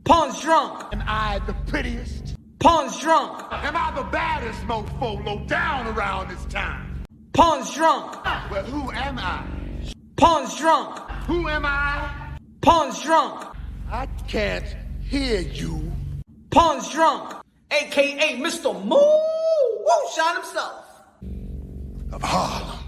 Pawn's drunk. Am I the prettiest? Pawn's drunk. Am I the baddest mofo low down around this town? Pawn's drunk. Well, who am I? Pawn's drunk. Who am I? Pawn's drunk. I can't hear you. Pawn's drunk. AKA Mr. Moo Woo Shot himself. Of Harlem.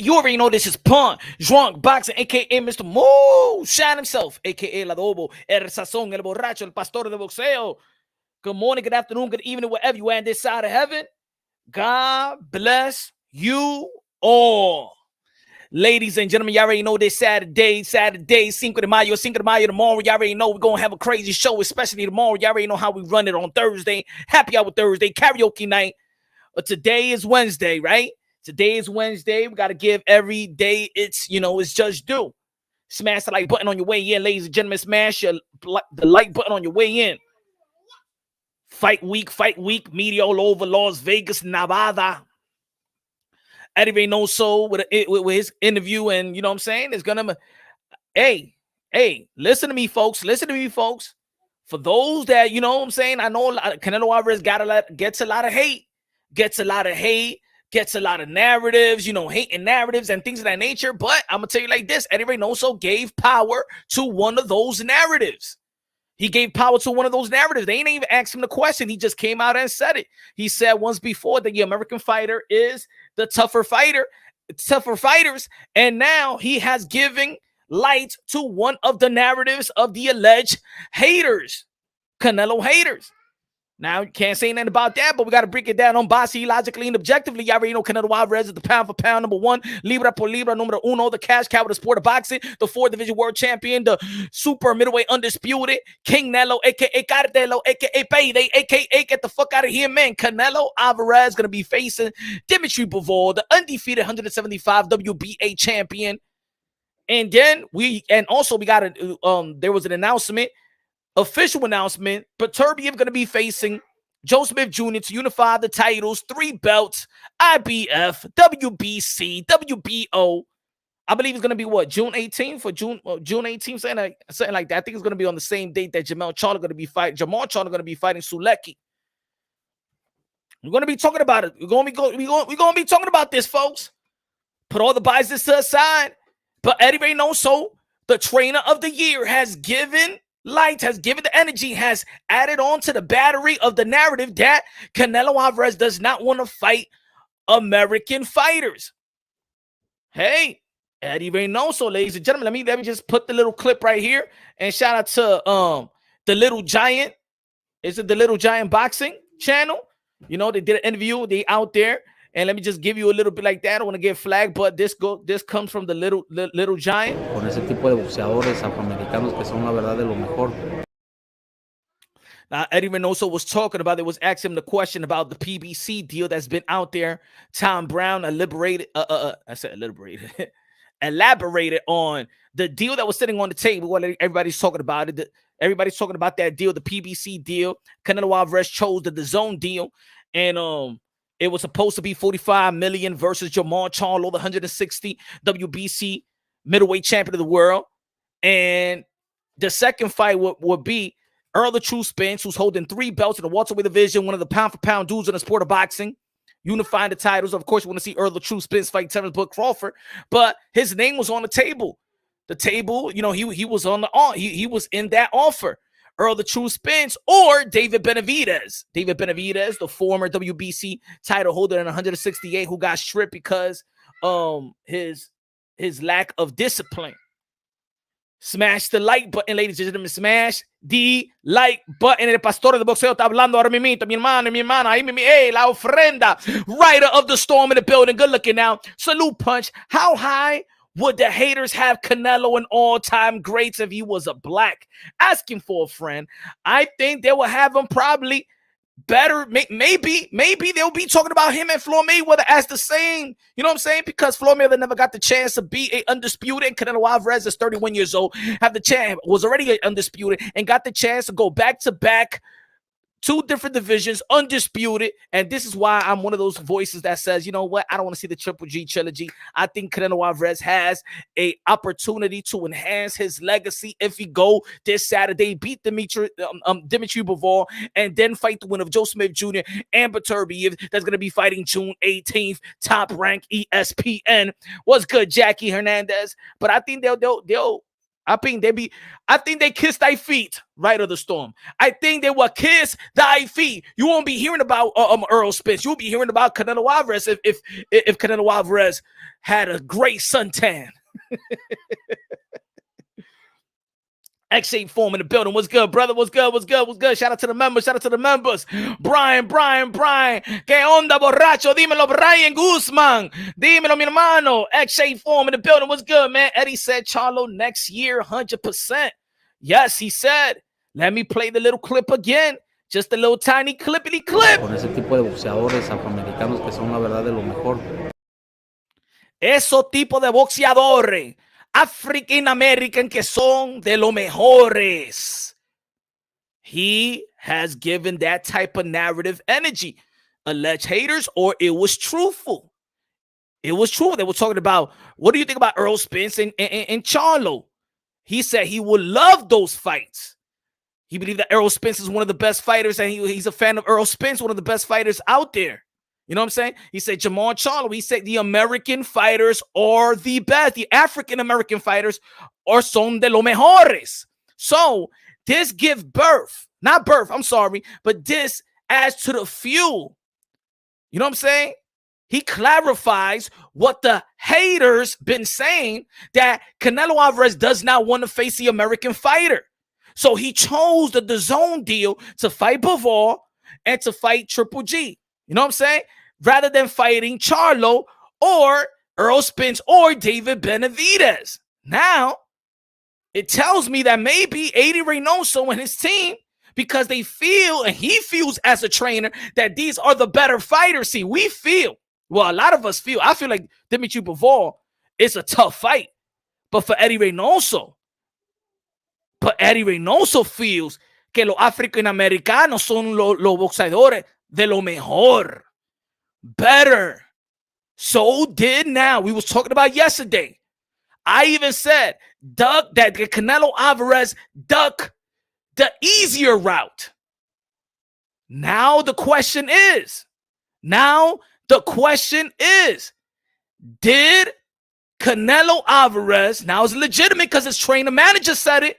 You already know this is Pawn, Drunk, Boxing, a.k.a. Mr. Moo Shine himself, a.k.a. El Adobo, El Sazón, El Borracho, El Pastor de Boxeo. Good morning, good afternoon, good evening, wherever you are on this side of heaven. God bless you all. Ladies and gentlemen, y'all already know this Saturday, Cinco de Mayo tomorrow. Y'all already know we're going to have a crazy show, especially tomorrow. Y'all already know how we run it on Thursday. Happy Hour Thursday, karaoke night. But today is Wednesday, right? Today is Wednesday. We got to give every day it's just due. Smash the like button on your way in, ladies and gentlemen. Smash the like button on your way in. Fight week, media all over Las Vegas, Nevada. Eddy Reynoso with his interview, and you know what I'm saying? It's gonna, hey, listen to me, folks. For those that, you know what I'm saying, I know Canelo Alvarez gets a lot of hate, gets a lot of narratives, hating narratives and things of that nature. But I'm gonna tell you like this: Eddy Reynoso gave power to one of those narratives. He gave power to one of those narratives. They ain't even asked him the question. He just came out and said it. He said once before that the American fighter is the tougher fighters. And now he has given light to one of the narratives of the alleged haters, Canelo haters. Now, you can't say nothing about that, but we got to break it down unbiased, logically, and objectively. Y'all already know Canelo Alvarez is the pound-for-pound #1, libra por libra, numero uno, the cash cow of the sport of boxing, the 4th-division world champion, the super middleweight undisputed, King Nelo, a.k.a. Cartelo, a.k.a. Payday, a.k.a. get the fuck out of here, man. Canelo Alvarez going to be facing Dimitri Bivol, the undefeated 175 WBA champion. And then we got there was an announcement, official announcement, Beterbiev going to be facing Joe Smith Jr. to unify the titles, 3 belts, IBF, WBC, WBO. I believe it's going to be June 18th or June 18th, something like that. I think it's going to be on the same date that Jamal Charlo going to be fighting Sulecki. We're going to be talking about it. We're going to be talking about this, folks. Put all the biases to the side. But Eddy Reynoso, the trainer of the year, has given light, has given the energy, has added on to the battery of the narrative that Canelo Alvarez does not want to fight American fighters. Hey, Eddy Reynoso, ladies and gentlemen, let me just put the little clip right here and shout out to the Little Giant. Is it the Little Giant Boxing channel? They did an interview. They out there. And let me just give you a little bit like that. I don't want to get flagged, but this comes from the little Giant. Con ese tipo de boxeadores afroamericanos que son la verdad de lo mejor. Now, Eddy Reynoso was talking about, they was asking him the question about the PBC deal that's been out there. Tom Brown elaborated on the deal that was sitting on the table. What everybody's talking about it. Everybody's talking about that deal, the PBC deal. Canelo Alvarez chose the DAZN deal, and it was supposed to be $45 million versus Jamal Charlo, the 160 WBC middleweight champion of the world. And the second fight would be Earl the True Spence, who's holding 3 belts in the welterweight division, one of the pound-for-pound dudes in the sport of boxing, unifying the titles. Of course, you want to see Earl the True Spence fight Terrence Bud Crawford, but his name was on the table. The table, he was on he was in that offer. Earl the True Spence or David Benavidez. David Benavidez, the former WBC title holder in 168, who got stripped because his lack of discipline. Smash the like button, ladies and gentlemen. Smash the like button. El pastor de boxeo está hablando ahora mismo. Mi hermano, mi hermana. Hey, la ofrenda. Rider of the storm in the building. Good looking now. Salute punch. How high would the haters have Canelo an all-time greats if he was a black? Asking for a friend. I think they will have him probably better. Maybe they'll be talking about him and Floyd Mayweather as the same. You know what I'm saying? Because Floyd Mayweather never got the chance to be a undisputed. And Canelo Alvarez is 31 years old. Was already undisputed and got the chance to go back-to-back Two different divisions, undisputed. And this is why I'm one of those voices that says, you know what? I don't want to see the Triple G trilogy. I think Canelo Alvarez has a opportunity to enhance his legacy if he go this Saturday, beat Dimitri Bivol, and then fight the winner of Joe Smith Jr. and Beterbiev. That's going to be fighting June 18th. Top rank ESPN. What's good, Jackie Hernandez? But I think they'll I think they kiss thy feet, right of the storm. I think they will kiss thy feet. You won't be hearing about Earl Spence. You'll be hearing about Canelo Alvarez if Canelo Alvarez had a great suntan. X8 form in the building. What's good, brother? What's good? What's good? What's good? Shout out to the members. Shout out to the members. Brian. ¿Qué onda, borracho? Dímelo, Brian Guzman. Dímelo, mi hermano. X8 form in the building. What's good, man? Eddie said Charlo next year, 100%. Yes, he said. Let me play the little clip again. Just a little tiny clippity clip. Con ese tipo de boxeadores afroamericanos que son la verdad de lo mejor. Esos tipos de boxeadores African American que son de los mejores. He has given that type of narrative energy. Alleged haters, or it was truthful. It was true. They were talking about, what do you think about Earl Spence and Charlo? He said he would love those fights. He believed that Earl Spence is one of the best fighters, and he's a fan of Earl Spence, one of the best fighters out there. You know what I'm saying? He said Jamal Charlo. He said the American fighters are the best. The African American fighters are son de los mejores. So this gives birth, not birth, I'm sorry, but this adds to the fuel. You know what I'm saying? He clarifies what the haters been saying, that Canelo Alvarez does not want to face the American fighter. So he chose the DAZN deal to fight Bivol and to fight Triple G. You know what I'm saying? Rather than fighting Charlo or Earl Spence or David Benavidez. Now, it tells me that maybe Eddy Reynoso and his team, because they feel, and he feels as a trainer, that these are the better fighters. See, we feel, well, a lot of us feel, I feel like Dimitri Bivol is a tough fight. But for Eddy Reynoso, feels que los africanoamericanos son los boxeadores de lo mejor. Better. So did now. We was talking about yesterday. I even said that Canelo Alvarez duck the easier route. Now the question is, did Canelo Alvarez, now it's legitimate because his trainer manager said it.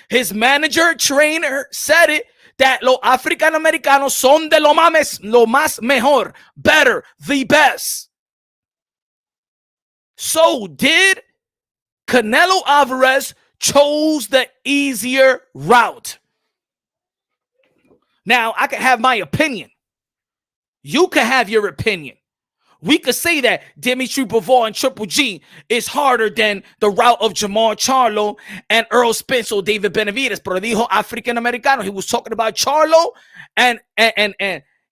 His trainer said it, that los africanoamericanos son de lo más mejor, better, the best. So did Canelo Alvarez chose the easier route? Now, I can have my opinion. You can have your opinion. We could say that Dimitri Bivol and Triple G is harder than the route of Jamal Charlo and Earl Spence or David Benavidez. Pero dijo African Americano. He was talking about Charlo and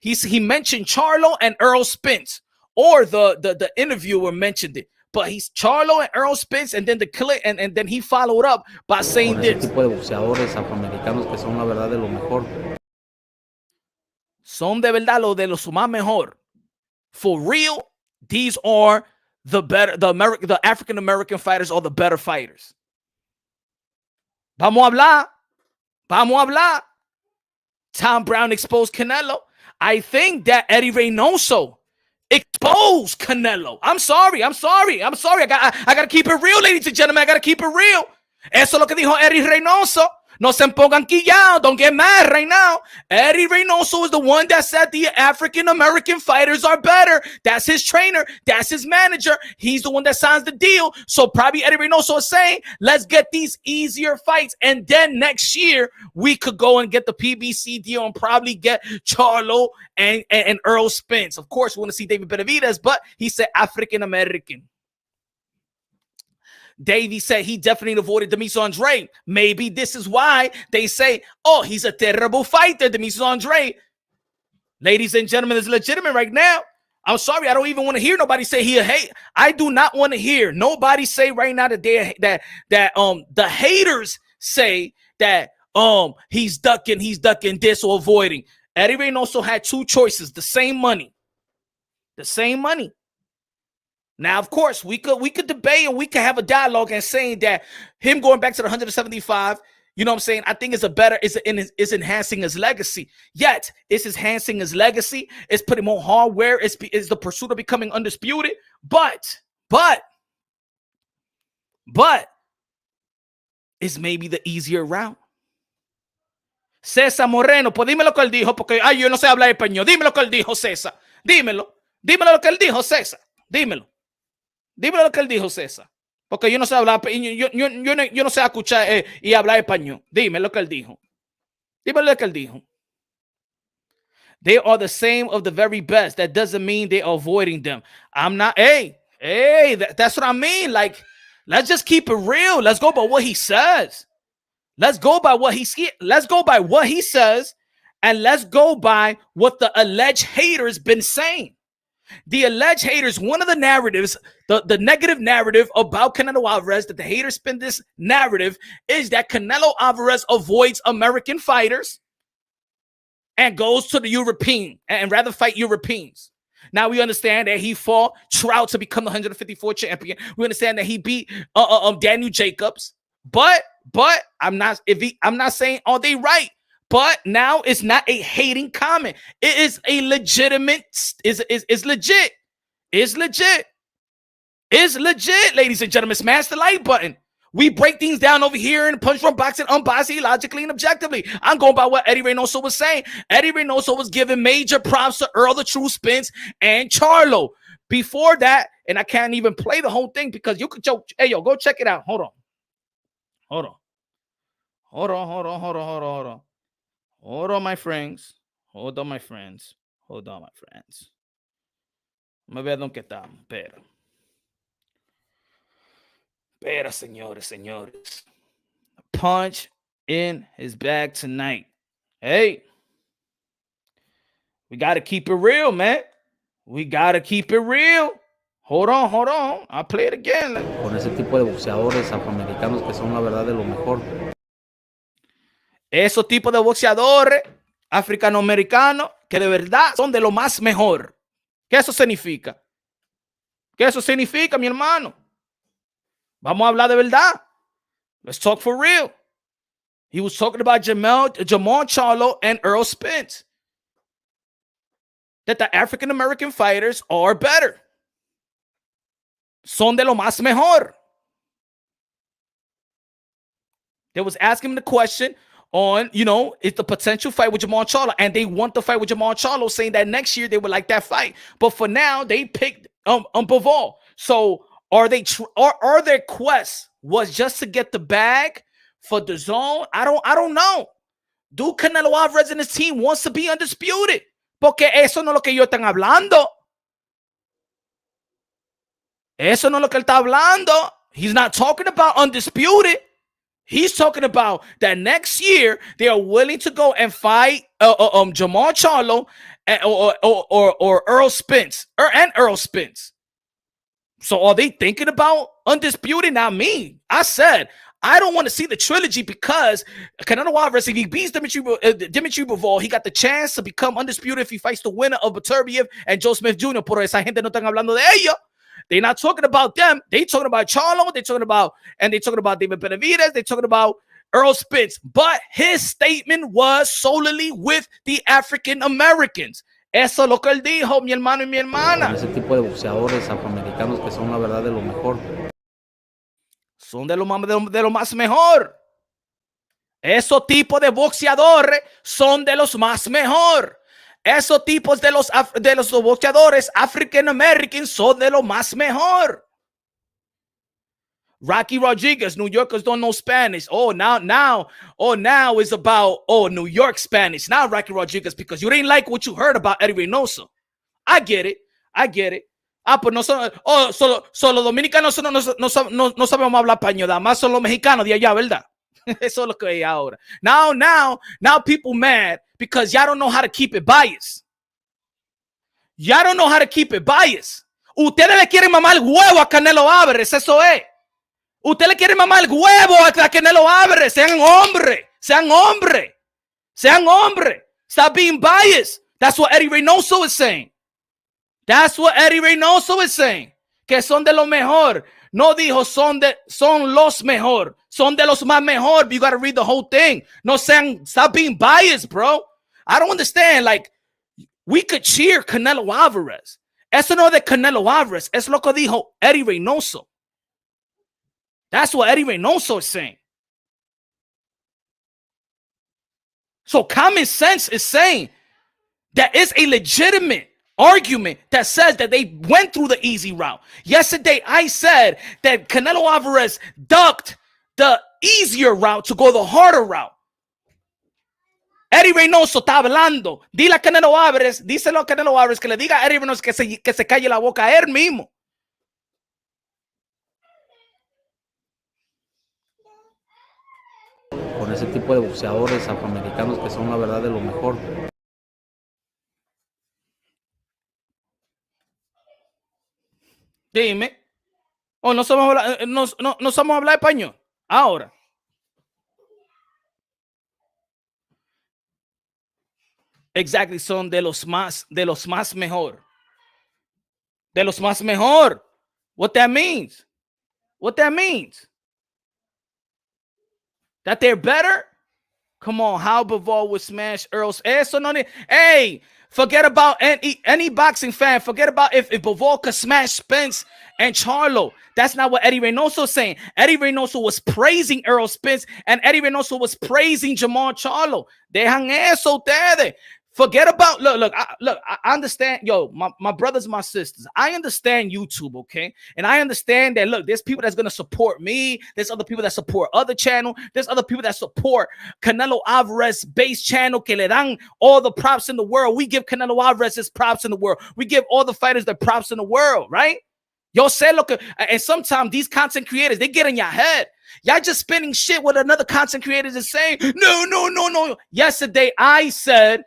he mentioned Charlo and Earl Spence, or the interviewer mentioned it. But he's Charlo and Earl Spence, and then the clip, and then he followed up by saying this. Tipo de boxeadores afroamericanos que son la verdad de lo mejor. Son de verdad lo de los más mejor. For real, these are the better, the African American fighters are the better fighters. Vamos a hablar. Tom Brown exposed Canelo. I think that Eddy Reynoso exposed Canelo. I'm sorry. I gotta keep it real, ladies and gentlemen. I gotta keep it real. Eso es lo que dijo Eddy Reynoso. No se pongan quillados. Don't get mad right now. Eddy Reynoso is the one that said the African-American fighters are better. That's his trainer. That's his manager. He's the one that signs the deal. So probably Eddy Reynoso is saying, let's get these easier fights. And then next year, we could go and get the PBC deal and probably get Charlo and Earl Spence. Of course, we want to see David Benavidez, but he said African-American. Davey said he definitely avoided Demetrius Andrade. Maybe this is why they say, oh, he's a terrible fighter, Demetrius Andrade. Ladies and gentlemen, it's legitimate right now. I'm sorry, I don't even want to hear nobody say he a hate. I do not want to hear nobody say right now that the haters say that he's ducking this or avoiding. Eddy Reynoso had two choices, the same money. The same money. Now, of course, we could debate and we could have a dialogue and saying that him going back to the 175, you know what I'm saying, I think is enhancing his legacy. Yet, it's enhancing his legacy. It's putting more hardware. It's the pursuit of becoming undisputed. But it's maybe the easier route. César Moreno, pues dime lo que él dijo, porque yo no sé hablar español. Dime lo que él dijo, César. Dímelo lo que él dijo, César. Dímelo lo que él dijo, César. Porque yo no sé hablar, yo no sé escuchar y hablar español. Dime lo que él dijo. Dime lo que él dijo. They are the same of the very best. That doesn't mean they're avoiding them. I'm not, that's what I mean. Like, let's just keep it real. Let's go by what he says. Let's go by what he says, and let's go by what the alleged haters been saying. The alleged haters, one of the narratives, the negative narrative about Canelo Alvarez, that the haters spin this narrative, is that Canelo Alvarez avoids American fighters and goes to the European and rather fight Europeans. Now we understand that he fought Trout to become the 154 champion. We understand that he beat Daniel Jacobs. But I'm not saying are they right. But now it's not a hating comment. It is a legitimate, is legit. It's legit. It's legit, ladies and gentlemen. Smash the like button. We break things down over here in Punch From Boxing, unbiased, logically, and objectively. I'm going by what Eddy Reynoso was saying. Eddy Reynoso was giving major props to Earl the True Spence and Charlo. Before that, and I can't even play the whole thing because you could joke. Hey, yo, go check it out. Hold on. Hold on, my friends. Me ver dónde estamos. Espera, señores. Punch in his bag tonight. Hey, we got to keep it real, man. We got to keep it real. Hold on. I'll play it again. Con ese tipo de boxeadores afroamericanos que son la verdad de lo mejor. Esos tipos de boxeadores africanoamericanos que de verdad son de lo más mejor. ¿Qué eso significa? Mi hermano? Vamos a hablar de verdad. Let's talk for real. He was talking about Jamal Charlo and Earl Spence. That the African-American fighters are better. Son de lo más mejor. They was asking him the question on, it's the potential fight with Jamal Charlo. And they want the fight with Jamal Charlo, saying that next year they would like that fight. But for now, they picked Bivol. So are their quest was just to get the bag for DAZN? I don't know. Do Canelo Alvarez and his team wants to be undisputed? Porque eso no es lo que ellos están hablando. Eso no es lo que él está hablando. He's not talking about undisputed. He's talking about that next year they are willing to go and fight Jamal Charlo or Earl Spence and Earl Spence. So are they thinking about undisputed? Now me, I said I don't want to see the trilogy because Canelo Alvarez, if he beats Dimitri Bivol, he got the chance to become undisputed if he fights the winner of Beterbiev and Joe Smith Jr. Por esa gente no están hablando de ellos. They're not talking about them. They talking about Charlo. They're talking about David Benavidez. They're talking about Earl Spence. But his statement was solely with the African Americans. Eso es lo que él dijo, mi hermano y mi hermana. Ese tipo de boxeadores afroamericanos que son la verdad de lo mejor. Son de lo más mejor. Esos tipos de boxeadores son de los más mejor. Esos tipos de los boxeadores African Americans son de lo más mejor. Rocky Rodriguez, New Yorkers don't know Spanish. Now it's about New York Spanish. Now Rocky Rodriguez, because you didn't like what you heard about Eddy Reynoso. I get it. Pues no son, solo dominicanos no sabemos hablar español, además son los mexicanos de allá, ¿verdad? Eso es lo que hay ahora. Now people mad because y'all don't know how to keep it biased. Ustedes le quieren mamar el huevo a Canelo Alvarez, eso es. Ustedes le quieren mamar el huevo a Canelo Alvarez. Sean hombre. Stop being biased. That's what Eddy Reynoso is saying. That's what Eddy Reynoso is saying. Que son de lo mejor. No dijo son los mejor. Son de los más mejor. But you got to read the whole thing. No saying, stop being biased, bro. I don't understand. Like, we could cheer Canelo Alvarez. Eso no de Canelo Alvarez. Es lo que dijo Eddy Reynoso. That's what Eddy Reynoso is saying. So common sense is saying that is a legitimate argument that says that they went through the easy route. Yesterday, I said that Canelo Alvarez ducked the easier route to go the harder route. Eddy Reynoso está hablando. Dile a Canelo Alvarez, díselo a Canelo Alvarez que le diga a Eddy Reynoso que se calle la boca a él mismo. Con ese tipo de boxeadores afroamericanos que son la verdad de lo mejor. Dime. O no somos hablar español. Ahora. Exactly, son de los más mejor. De los más mejor. What that means? What that means? That they're better? Come on, how Bivol would smash Earl's. Eso no. Hey, forget about any boxing fan. Forget about if Bivol could smash Spence and Charlo. That's not what Eddy Reynoso is saying. Eddy Reynoso was praising Earl Spence and Eddy Reynoso was praising Jamal Charlo. Dejan eso ustedes. Forget about, look, I understand, yo, my brothers, my sisters, I understand YouTube, okay? And I understand that, look, there's people that's going to support me. There's other people that support other channel. There's other people that support Canelo Alvarez base channel, que le dan all the props in the world. We give Canelo Alvarez his props in the world. We give all the fighters their props in the world, right? Yo say, look, and sometimes these content creators, they get in your head. Y'all just spinning shit what another content creator is saying. No. Yesterday, I said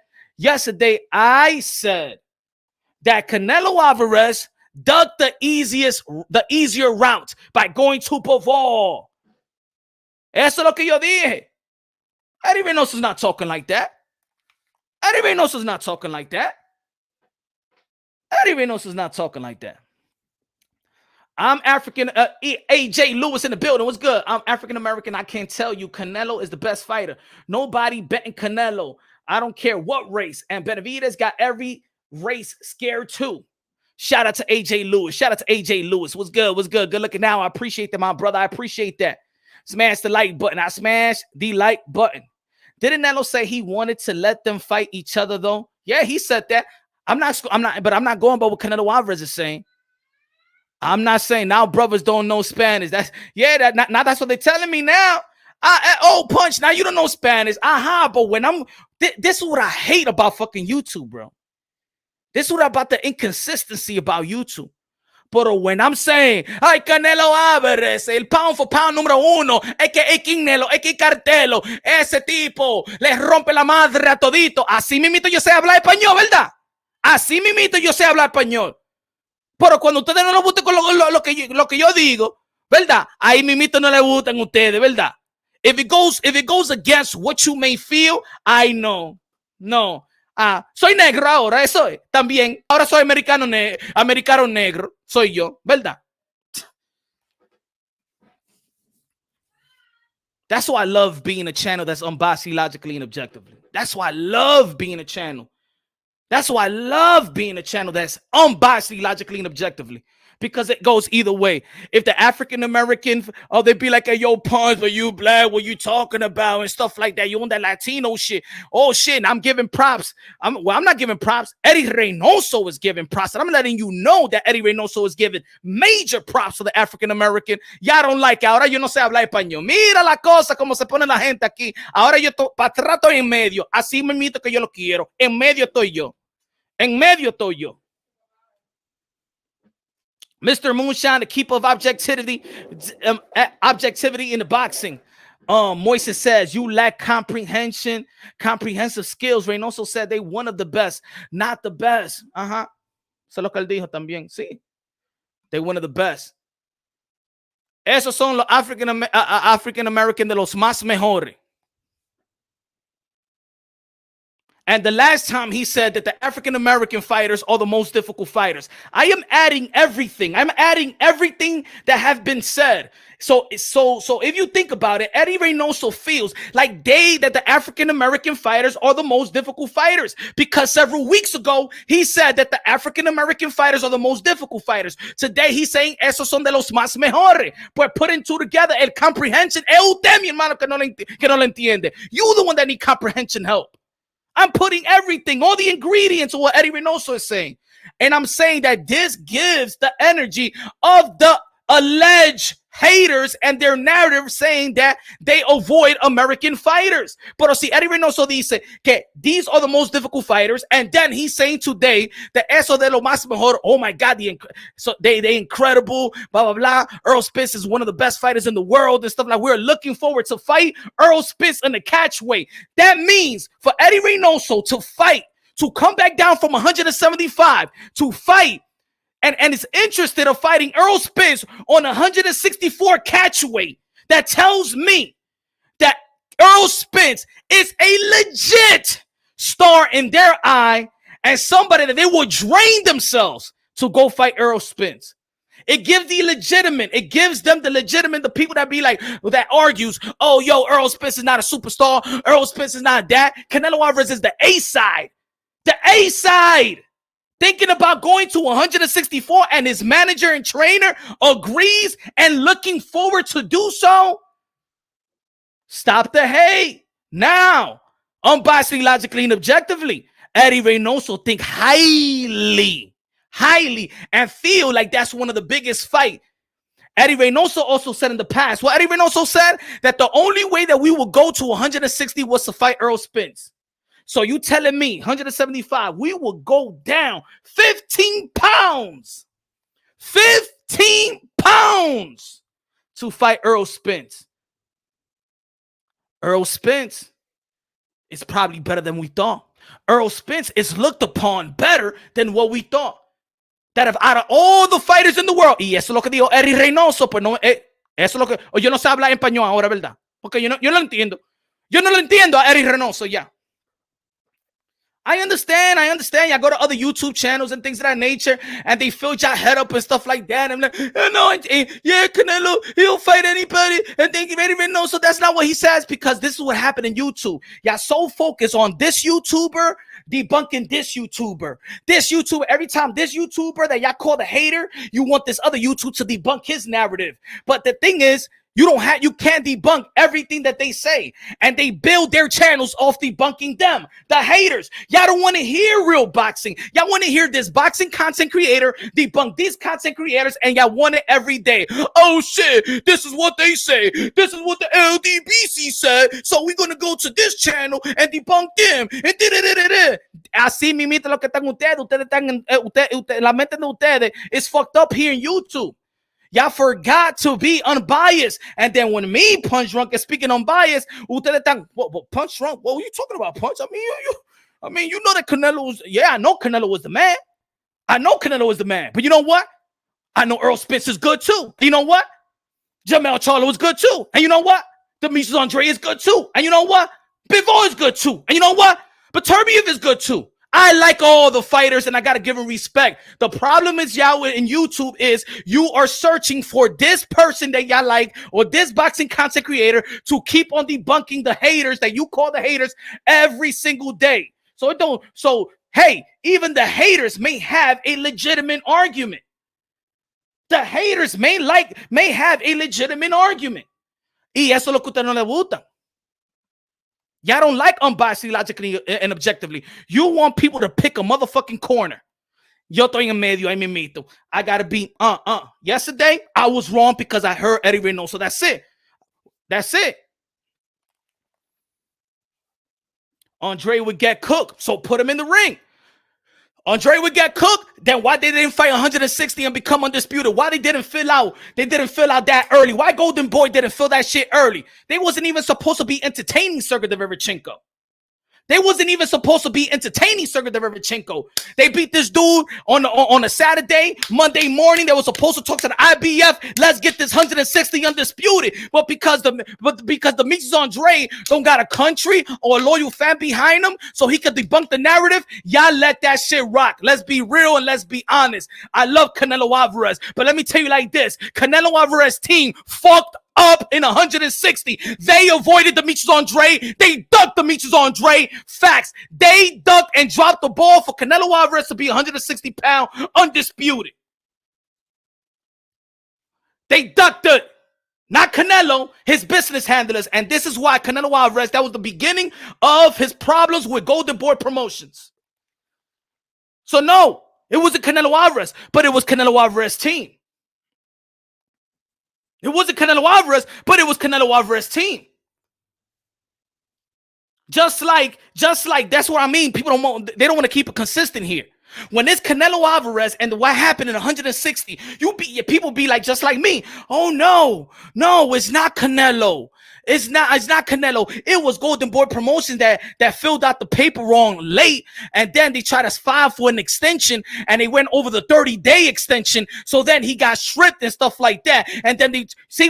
that Canelo Alvarez dug the easier route by going to Bivol. Eso es lo que yo dije. Eddy Reynoso is not talking like that. Eddy Reynoso is not talking like that. Eddy Reynoso is not talking like that. I'm African. AJ Lewis in the building. What's good? I'm African American. I can't tell you Canelo is the best fighter. Nobody betting Canelo. I don't care what race. And Benavidez got every race scared too. Shout out to AJ Lewis. Shout out to AJ Lewis. What's good? What's good? Good looking now. I appreciate that, my brother. I appreciate that. Smash the like button. I smashed the like button. Didn't Canelo say he wanted to let them fight each other though? Yeah, he said that. I'm not going by what Canelo Alvarez is saying. I'm not saying now brothers don't know Spanish. That's what they're telling me now. Oh, Punch, now you don't know Spanish. But when this is what I hate about fucking YouTube, bro. This is what about the inconsistency about YouTube. But when I'm saying, ay, Canelo Alvarez, el pound for pound número uno, a.k.a. Canelo, a.k.a. Cartelo, ese tipo le rompe la madre a todito. Así mimito yo sé hablar español, ¿verdad? Así mimito yo sé hablar español. Pero cuando ustedes no les gusten con lo que yo digo, ¿verdad? Ahí mimito no le gustan a ustedes, ¿verdad? If it goes against what you may feel, I know. No. Soy negro ahora, eso es. También. Ahora soy americano negro. Soy yo, ¿verdad? That's why I love being a channel that's unbiased logically and objectively. That's why I love being a channel. That's why I love being a channel that's unbiased logically and objectively. Because it goes either way. If the African American, they'd be like, hey, yo, Punch, but you black, what you talking about and stuff like that. You on that Latino shit. Oh, shit, and I'm giving props. I'm not giving props. Eddy Reynoso is giving props. And I'm letting you know that Eddy Reynoso is giving major props to the African American. Y'all don't like it. Ahora yo no sé hablar español. Mira la cosa, como se pone la gente aquí. Ahora yo para atrás estoy en medio. Así mismito que yo lo quiero. En medio estoy yo. En medio estoy yo. Mr. Moonshine, the keeper of objectivity in the boxing. Moises says, you lack comprehensive skills. Reynoso said they one of the best, not the best. Eso es lo que él dijo también. Sí. They one of the best. Esos son los African American de los más mejores. And the last time he said that the African-American fighters are the most difficult fighters. I am adding everything. I'm adding everything that have been said. So if you think about it, Eddy Reynoso feels like that the African-American fighters are the most difficult fighters because several weeks ago, he said that the African-American fighters are the most difficult fighters. Today, he's saying, esos son de los más mejores. Pues putting two together, el comprehension, usted, mi hermano, que no lo entiende. You the one that need comprehension help. I'm putting everything, all the ingredients of what Eddy Reynoso is saying. And I'm saying that this gives the energy of the alleged haters and their narrative saying that they avoid American fighters. But see, Eddy Reynoso dice que these are the most difficult fighters. And then he's saying today that eso de lo más mejor, oh my God, they incredible, blah, blah, blah. Earl Spence is one of the best fighters in the world and stuff like we're looking forward to fight Earl Spence in the catchweight. That means for Eddy Reynoso to fight, to come back down from 175 to fight, and is interested in fighting Earl Spence on 164 catchweight. That tells me that Earl Spence is a legit star in their eye and somebody that they will drain themselves to go fight Earl Spence. It gives it gives them the legitimate, the people that be like, that argues, oh, yo, Earl Spence is not a superstar. Earl Spence is not that. Canelo Alvarez is the A side. The A side. Thinking about going to 164 and his manager and trainer agrees and looking forward to do so. Stop the hate. Now, unbiasedly, logically, and objectively, Eddy Reynoso think highly, and feel like that's one of the biggest fights. Eddy Reynoso also said in the past, Eddy Reynoso said that the only way that we would go to 160 was to fight Earl Spence. So you telling me 175, we will go down 15 pounds. 15 pounds to fight Earl Spence. Earl Spence is probably better than we thought. Earl Spence is looked upon better than what we thought. That if out of all the fighters in the world, y eso es lo que dijo Eddy Reynoso, pues no, eso es lo que, o yo no sé hablar español ahora, ¿verdad? Porque yo no lo entiendo. Yo no lo entiendo a Eddy Reynoso, ya. I understand. Y'all go to other YouTube channels and things of that nature, and they fill your head up and stuff like that. I'm like, yeah, Canelo, he'll fight anybody. And think Eddy Reynoso. So that's not what he says, because this is what happened in YouTube. Y'all so focused on this YouTuber debunking this YouTuber. Every time this YouTuber that y'all call the hater, you want this other YouTube to debunk his narrative. But the thing is, you can't debunk everything that they say, and they build their channels off debunking them, the haters. Y'all don't want to hear real boxing. Y'all want to hear this boxing content creator debunk these content creators, and y'all want it every day. Oh shit, this is what they say. This is what the LDBC said. So we're gonna go to this channel and debunk them. And así mimita lo que están ustedes. La mente de ustedes is fucked up here in YouTube. Y'all forgot to be unbiased. And then when me, Punch Drunk, is speaking unbiased, ustedes están, what, Punch Drunk? What are you talking about, Punch? I mean, you know that Canelo was, I know Canelo was the man. But you know what? I know Earl Spence is good too. You know what? Jamel Charlo is good too. And you know what? Demetrius Andre is good too. And you know what? Bivol is good too. And you know what? Beterbiev is good too. I like all the fighters, and I got to give them respect. The problem is, y'all in YouTube is you are searching for this person that y'all like, or this boxing content creator, to keep on debunking the haters that you call the haters every single day. So hey, even the haters may have a legitimate argument. The haters may have a legitimate argument. Y eso es lo que usted no le gusta. Y'all don't like unbiasedly, logically, and objectively. You want people to pick a motherfucking corner. Yo estoy en medio, ahí mimito. I gotta be, Yesterday, I was wrong because I heard Eddy Reynoso. So that's it. Andre would get cooked, so put him in the ring. Andre would get cooked. Then why they didn't fight 160 and become undisputed? Why they didn't fill out that early? Why Golden Boy didn't fill that shit early? They wasn't even supposed to be entertaining Sergey Derevchenko. They wasn't even supposed to be entertaining Sergey Derevchenko. They beat this dude on a Saturday, Monday morning. They were supposed to talk to the IBF. Let's get this 160 undisputed. But because the Demetrius Andre don't got a country or a loyal fan behind him, so he could debunk the narrative, y'all let that shit rock. Let's be real and let's be honest. I love Canelo Alvarez, but let me tell you like this: Canelo Alvarez team fucked up in 160. They avoided Demetrius Andre. They ducked Demetrius Andre. Facts. They ducked and dropped the ball for Canelo Alvarez to be 160-pound undisputed. They ducked it. Not Canelo, his business handlers. And this is why Canelo Alvarez, that was the beginning of his problems with Golden Boy Promotions. So no, it wasn't Canelo Alvarez, but it was Canelo Alvarez's team. It wasn't Canelo Alvarez, but it was Canelo Alvarez's team. Just like that's what I mean. They don't want to keep it consistent here. When it's Canelo Alvarez and what happened in 160, people be like, just like me. Oh no, it's not Canelo. It's not Canelo. It was Golden Boy Promotions that filled out the paper wrong late, and then they tried to file for an extension, and they went over the 30-day extension. So then he got stripped and stuff like that. And then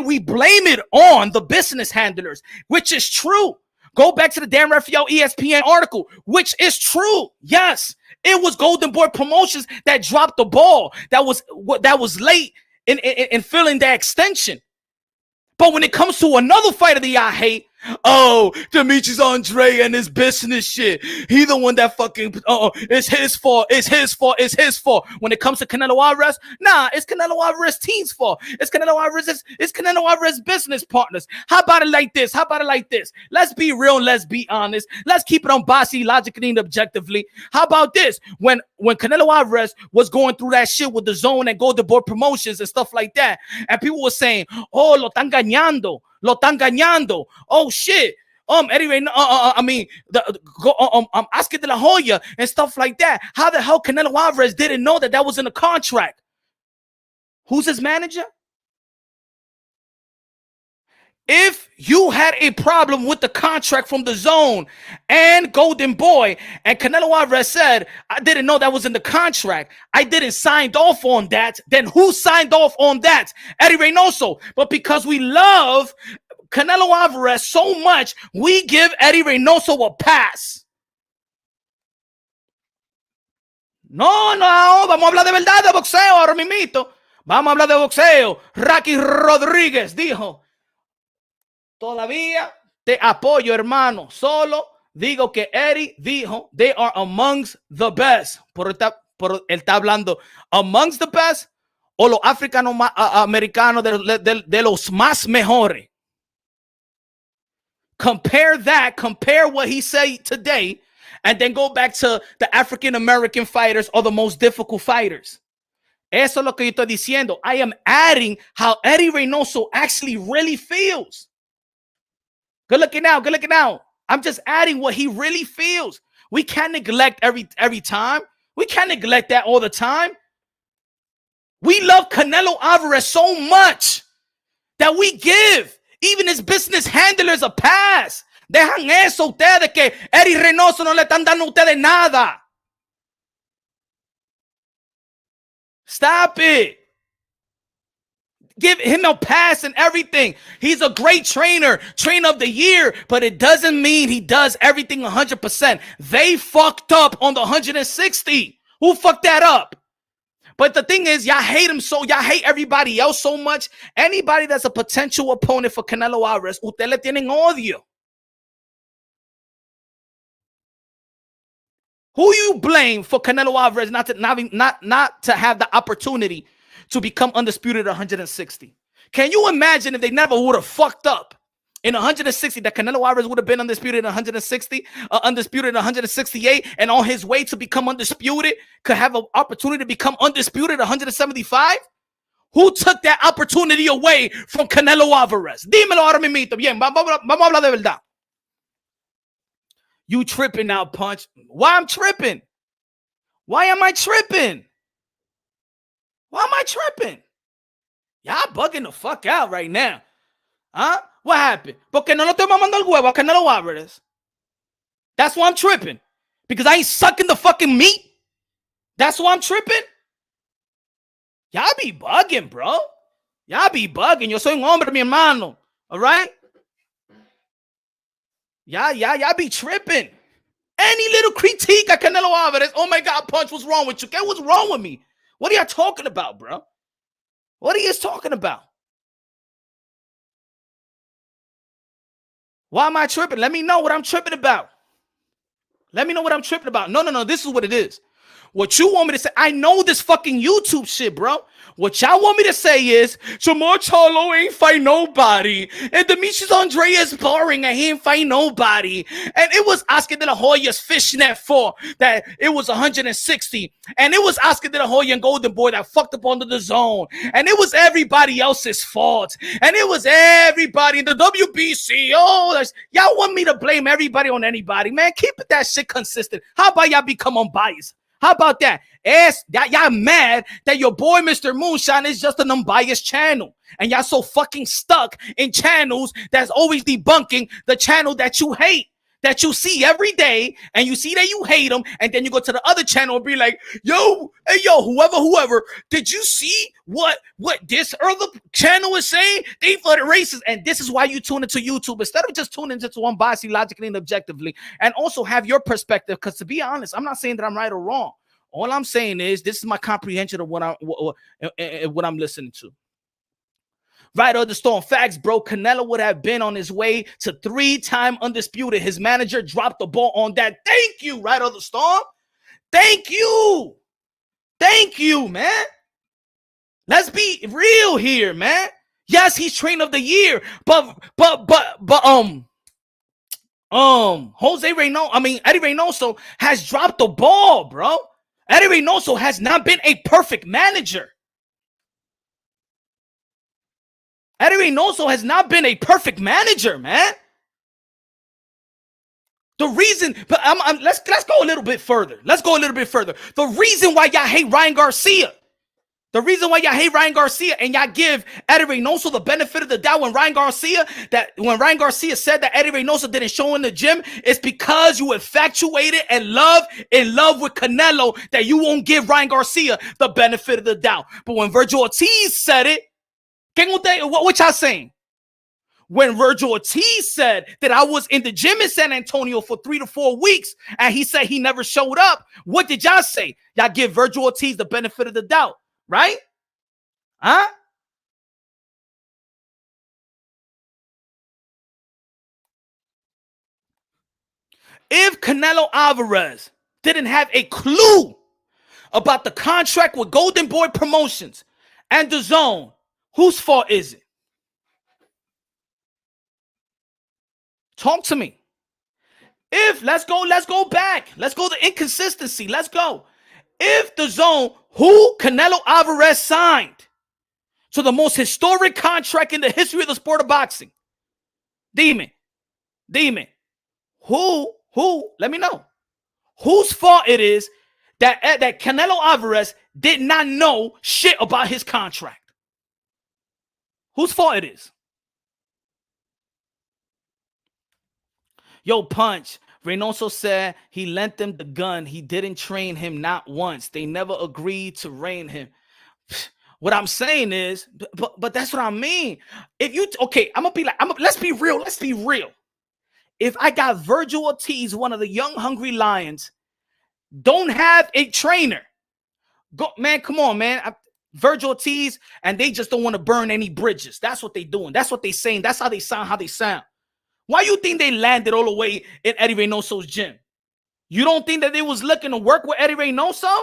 we blame it on the business handlers, which is true. Go back to the Dan Raphael ESPN article, which is true. Yes, it was Golden Boy Promotions that dropped the ball. That was late in filling that extension. But when it comes to another fighter that y'all hate, oh, Demetrius Andre and his business shit. He the one that fucking, it's his fault. It's his fault. It's his fault. When it comes to Canelo Alvarez, nah, it's Canelo Alvarez's team's fault. It's Canelo Alvarez's business partners. How about it like this? Let's be real and let's be honest. Let's keep it unbiased, logically and objectively. How about this? When Canelo Alvarez was going through that shit with the Zone and Golden Boy Promotions and stuff like that, and people were saying, oh, lo están ganando. Oh shit. Eddie Reynoso, Oscar de la Hoya and stuff like that. How the hell Canelo Alvarez didn't know that was in the contract? Who's his manager? If you had a problem with the contract from the Zone and Golden Boy, and Canelo Alvarez said, I didn't know that was in the contract, I didn't sign off on that, then who signed off on that? Eddy Reynoso. But because we love Canelo Alvarez so much, we give Eddy Reynoso a pass. No, vamos a hablar de verdad de boxeo ahora mismito. Vamos a hablar de boxeo. Rocky Rodríguez dijo, todavía te apoyo, hermano. Solo digo que Eddy dijo, they are amongst the best. Por él está hablando amongst the best o los africanos americanos de los más mejores. Compare what he said today, and then go back to the African-American fighters or the most difficult fighters. Eso es lo que yo estoy diciendo. I am adding how Eddy Reynoso actually really feels. Good looking out. I'm just adding what he really feels. We can't neglect every time. We can't neglect that all the time. We love Canelo Alvarez so much that we give even his business handlers a pass. Dejan eso ustedes que Eddy Reynoso no le están dando a ustedes nada. Stop it. Give him a pass and everything. He's a great trainer of the year, but it doesn't mean he does everything 100%. They fucked up on the 160. Who fucked that up? But the thing is, y'all hate him so, y'all hate everybody else so much. Anybody that's a potential opponent for Canelo Alvarez, ustedes le tienen odio. Who you blame for Canelo Alvarez not to have the opportunity to become undisputed at 160? Can you imagine if they never would have fucked up in 160, that Canelo Alvarez would have been undisputed in 160, undisputed in 168, and on his way to become undisputed, could have an opportunity to become undisputed at 175? Who took that opportunity away from Canelo Alvarez? Dímelo ahora mismito. Bien, vamos a hablar de verdad. You tripping now, Punch. Why I'm tripping? Why am I tripping? Why am I tripping? Y'all bugging the fuck out right now. Huh? What happened? Porque no le estoy mamando el huevo a Canelo Alvarez. That's why I'm tripping. Because I ain't sucking the fucking meat. That's why I'm tripping. Y'all be bugging, bro. Y'all be bugging. Yo soy un hombre, mi hermano. All right? Y'all be tripping. Any little critique at Canelo Alvarez, oh my God, Punch, what's wrong with you? Okay, what's wrong with me? What are y'all talking about, bro? What are you talking about? Why am I tripping? Let me know what I'm tripping about. Let me know what I'm tripping about. No. This is what it is. What you want me to say? I know this fucking YouTube shit, bro. What y'all want me to say is Jamar Charlo ain't fight nobody, and Demetrius Andrade is boring, and he ain't fight nobody. And it was Oscar De La Hoya's fishnet for that. It was 160, and it was Oscar De La Hoya and Golden Boy that fucked up under the zone, and it was everybody else's fault, and it was everybody in the WBC. Oh, y'all want me to blame everybody on anybody, man? Keep that shit consistent. How about y'all become unbiased? How about that? Y'all mad that your boy Mr. Moonshine is just an unbiased channel, and y'all so fucking stuck in channels that's always debunking the channel that you hate, that you see every day, and you see that you hate them, and then you go to the other channel and be like, yo, whoever, did you see what this other channel is saying? They for the races, and this is why you tune into YouTube instead of just tuning into Unbiased, logically and objectively, and also have your perspective. Because to be honest, I'm not saying that I'm right or wrong. All I'm saying is this is my comprehension of what I'm listening to. Right on the storm. Facts, bro. Canelo would have been on his way to 3-time undisputed. His manager dropped the ball on that. Thank you, right on the storm. Thank you. Thank you, man. Let's be real here, man. Yes, he's trainer of the year, but Eddy Reynoso has dropped the ball, bro. Eddy Reynoso has not been a perfect manager. Eddy Reynoso has not been a perfect manager, man. The reason, but let's go a little bit further. Let's go a little bit further. The reason why y'all hate Ryan Garcia, and y'all give Eddy Reynoso the benefit of the doubt when Ryan Garcia said that Eddy Reynoso didn't show in the gym, is because you infatuated and in love with Canelo, that you won't give Ryan Garcia the benefit of the doubt. But when Virgil Ortiz said it, what y'all saying? When Virgil Ortiz said that I was in the gym in San Antonio for 3 to 4 weeks, and he said he never showed up, what did y'all say? Y'all give Virgil Ortiz the benefit of the doubt, right? Huh? If Canelo Alvarez didn't have a clue about the contract with Golden Boy Promotions and DAZN, whose fault is it? Talk to me. Let's go back. Let's go to inconsistency. Let's go. If DAZN, who Canelo Alvarez signed to the most historic contract in the history of the sport of boxing, Demon, who, let me know, whose fault it is that Canelo Alvarez did not know shit about his contract? Whose fault it is? Yo, Punch, Reynoso said he lent them the gun. He didn't train him not once. They never agreed to rein him. What I'm saying is, but that's what I mean. If you, okay, let's be real. If I got Virgil Ortiz, one of the young hungry lions, don't have a trainer, man, come on, man. Virgil Ortiz, and they just don't want to burn any bridges. That's what they doing. That's what they saying. That's how they sound. Why you think they landed all the way in Eddy Reynoso's gym? You don't think that they was looking to work with Eddy Reynoso?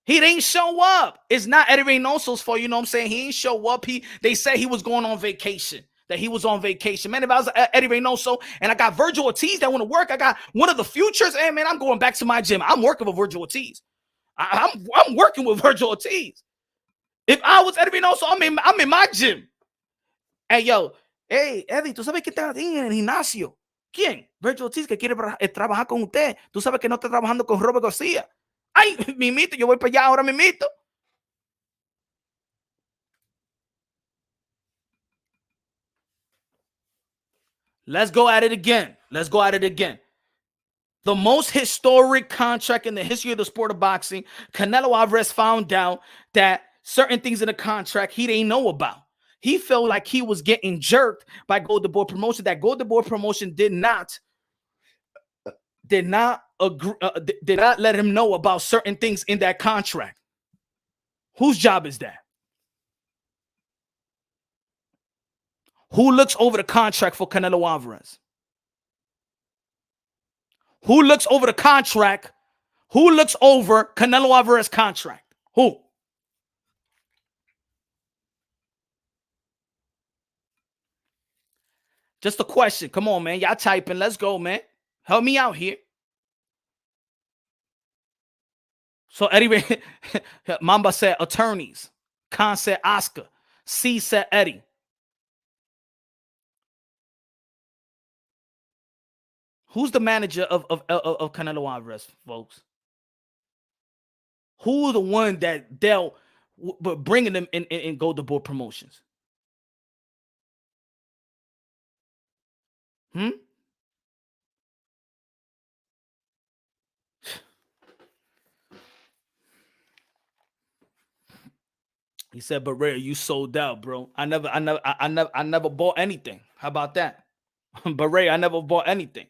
He didn't show up. It's not Eddy Reynoso's fault. You know what I'm saying? He didn't show up. They said he was going on vacation. That he was on vacation. Man, if I was Eddy Reynoso and I got Virgil Ortiz that want to work, I got one of the futures, and man, I'm going back to my gym. I'm working with Virgil Ortiz. I'm working with Virgil Ortiz. If I was Eddy Reynoso, I'm in my gym. Hey, yo. Hey, Eddy, ¿tú sabes que está en el gimnasio? ¿Quién? Virgil Ortiz, que quiere trabajar con usted. Tú sabes que no está trabajando con Robert García. Ay, mimito, yo voy para allá ahora, mimito. Let's go at it again. The most historic contract in the history of the sport of boxing. Canelo Alvarez found out that certain things in the contract he didn't know about. He felt like he was getting jerked by Golden Boy Promotion. That Golden Boy Promotion did not agree, did not let him know about certain things in that contract. Whose job is that? Who looks over the contract for Canelo Alvarez? Who looks over the contract? Who looks over Canelo Alvarez contract? Who? Just a question. Come on, man. Y'all typing. Let's go, man. Help me out here. So Eddie, Mamba said attorneys. Khan said Oscar. C said Eddie. Who's the manager of Canelo Alvarez, folks? Who's the one that dealt with bringing them in Golden Boy Promotions? He said, "But Ray, you sold out, bro. I never bought anything. How about that? But Ray, I never bought anything.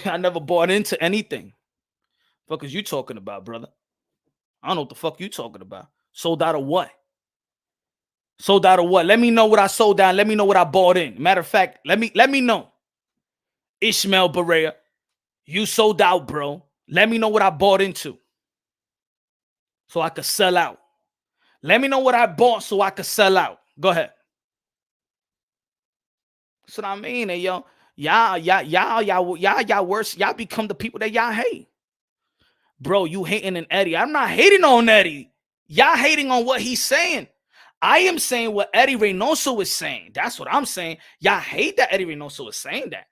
I never bought into anything. Fuck is you talking about, brother? I don't know what the fuck you talking about. Sold out of what? Sold out of what? Let me know what I sold out. Let me know what I bought in. Matter of fact, let me know. Ishmael Berea, you sold out, bro. Let me know what I bought into so I could sell out. Let me know what I bought so I could sell out. Go ahead. That's what I mean. Hey, yo, y'all worse. Y'all become the people that y'all hate. Bro, you hating on Eddie. I'm not hating on Eddie. Y'all hating on what he's saying. I am saying what Eddy Reynoso is saying. That's what I'm saying. Y'all hate that Eddy Reynoso is saying that.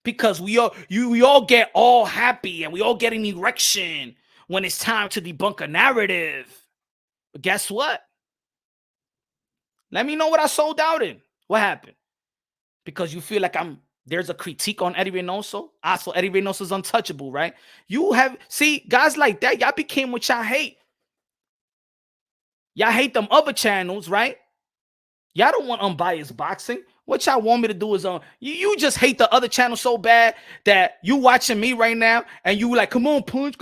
Because we all get all happy and we all get an erection when it's time to debunk a narrative. But guess what? Let me know what I sold out in. What happened? Because you feel like there's a critique on Eddy Reynoso. Also, Eddy Reynoso is untouchable, right? See, guys like that, y'all became what y'all hate. Y'all hate them other channels, right? Y'all don't want unbiased boxing. What y'all want me to do is you just hate the other channel so bad that you watching me right now and you like, come on, Punch,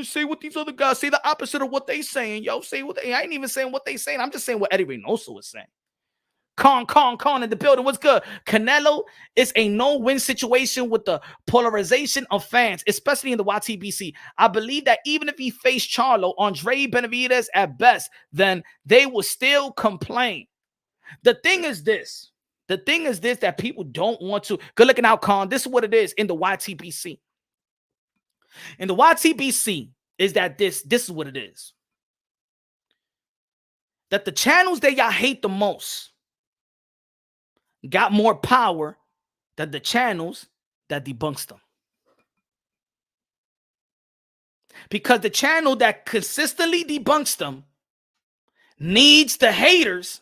say what these other guys say, the opposite of what they saying. Yo, say what I ain't even saying what they saying. I'm just saying what Eddy Reynoso is saying. Con in the building. What's good? Canelo is a no-win situation with the polarization of fans, especially in the YTBC. I believe that even if he faced Charlo, Andre Benavidez at best, then they will still complain. The thing is this that people don't want to. Good looking out, Con. This is what it is in the YTBC. In the YTBC is that this is what it is. That the channels that y'all hate the most got more power than the channels that debunks them. Because the channel that consistently debunks them needs the haters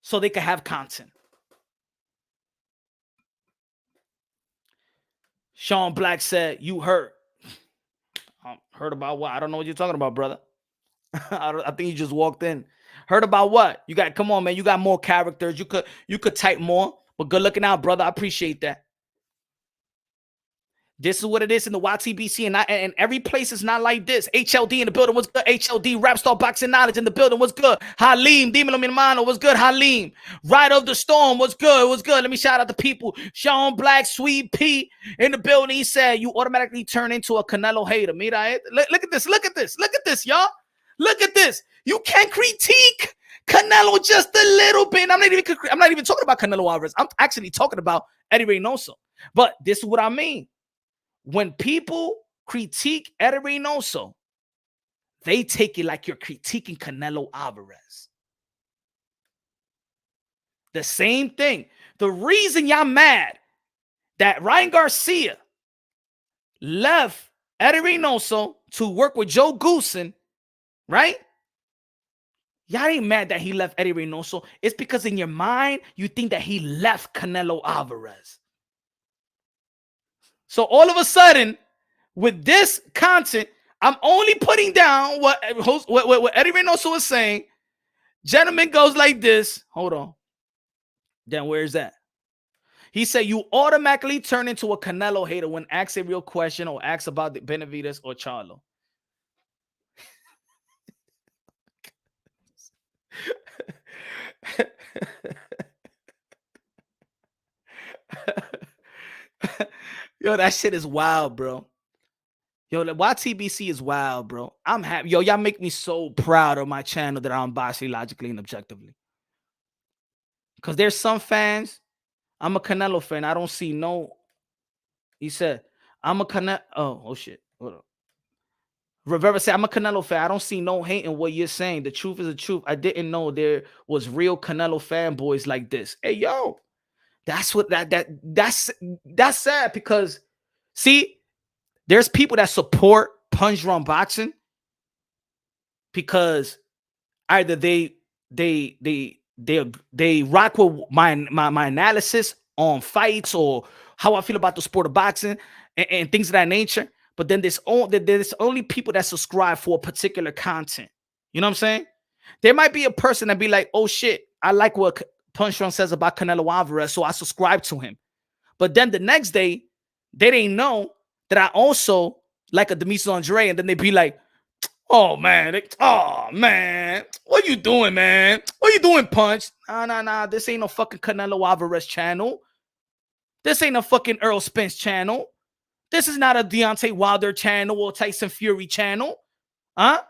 so they can have content. Sean Black said, you heard. Heard about what? I don't know what you're talking about, brother. I think you just walked in. Heard about what? You got, come on, man. You got more characters. You could type more, but good looking out, brother. I appreciate that. This is what it is in the YTBC, and every place is not like this. HLD in the building, what's good? HLD, Rapstar Boxing Knowledge in the building, what's good? Halim, Dímelo mi hermano, what's good? Halim, Ride of the Storm, what's good? What's good? Let me shout out the people. Sean Black, Sweet P in the building. He said, you automatically turn into a Canelo hater. Mira, look at this, look at this, look at this, y'all. Look at this. You can critique Canelo just a little bit. I'm not even talking about Canelo Alvarez. I'm actually talking about Eddy Reynoso. But this is what I mean. When people critique Eddy Reynoso, they take it like you're critiquing Canelo Alvarez. The same thing. The reason y'all mad that Ryan Garcia left Eddy Reynoso to work with Joe Goosen, right? Y'all ain't mad that he left Eddy Reynoso. It's because in your mind, you think that he left Canelo Alvarez. So all of a sudden, with this content, I'm only putting down what Eddy Reynoso is saying. Gentleman goes like this. Hold on. Then where's that? He said you automatically turn into a Canelo hater when asked a real question or asks about the Benavides or Charlo. Yo, that shit is wild, bro. Yo, YTBC is wild, bro. I'm happy. Yo, y'all make me so proud of my channel that I'm biased logically and objectively. Because there's some fans. I'm a Canelo fan. I don't see no. He said, I'm a Canelo. Oh shit. Hold on. Rivera said, I'm a Canelo fan. I don't see no hate in what you're saying. The truth is the truth. I didn't know there was real Canelo fanboys like this. Hey, yo. That's what that's sad because see, there's people that support punch drunk boxing because either they rock with my analysis on fights or how I feel about the sport of boxing and things of that nature. But then there's only people that subscribe for particular content. You know what I'm saying? There might be a person that be like, oh shit, I like what Punch Drunk says about Canelo Alvarez, so I subscribe to him. But then the next day, they didn't know that I also like a Demetrius Andre, and then they be like, oh man, what you doing, man? What you doing, Punch? Nah, this ain't no fucking Canelo Alvarez channel. This ain't a fucking Earl Spence channel. This is not a Deontay Wilder channel or Tyson Fury channel. Huh?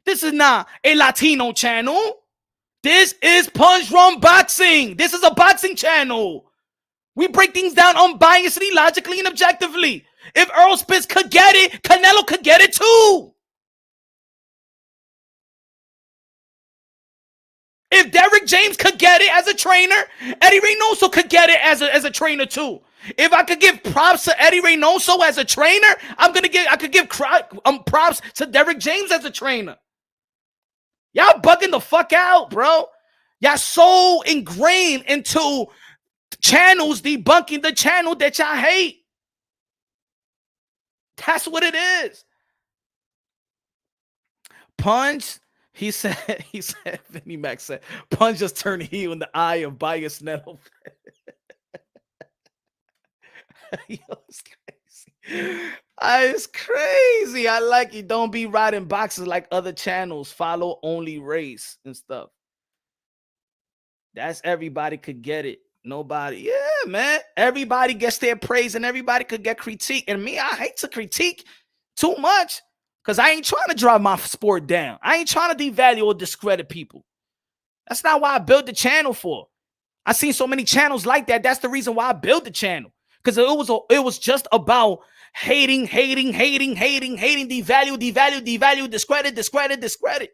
This is not a Latino channel. This is Punch Drunk Boxing. This is a boxing channel. We break things down unbiasedly, logically, and objectively. If Earl Spence could get it, Canelo could get it too. If Derrick James could get it as a trainer, Eddy Reynoso could get it as a trainer too. If I could give props to Eddy Reynoso as a trainer, I could give props to Derrick James as a trainer. Y'all bugging the fuck out, bro. Y'all so ingrained into channels debunking the channel that y'all hate. That's what it is. Punch, he said, Vinny Mac said, Punch just turned heel in the eye of biased Neto. Yo, it's crazy. It's crazy. I like it. Don't be riding boxes like other channels. Follow only race and stuff. That's everybody could get it. Nobody. Yeah, man. Everybody gets their praise and everybody could get critique. And me, I hate to critique too much because I ain't trying to drive my sport down. I ain't trying to devalue or discredit people. That's not why I built the channel for. I seen so many channels like that. That's the reason why I built the channel. Because it was just about hating, devalue, discredit.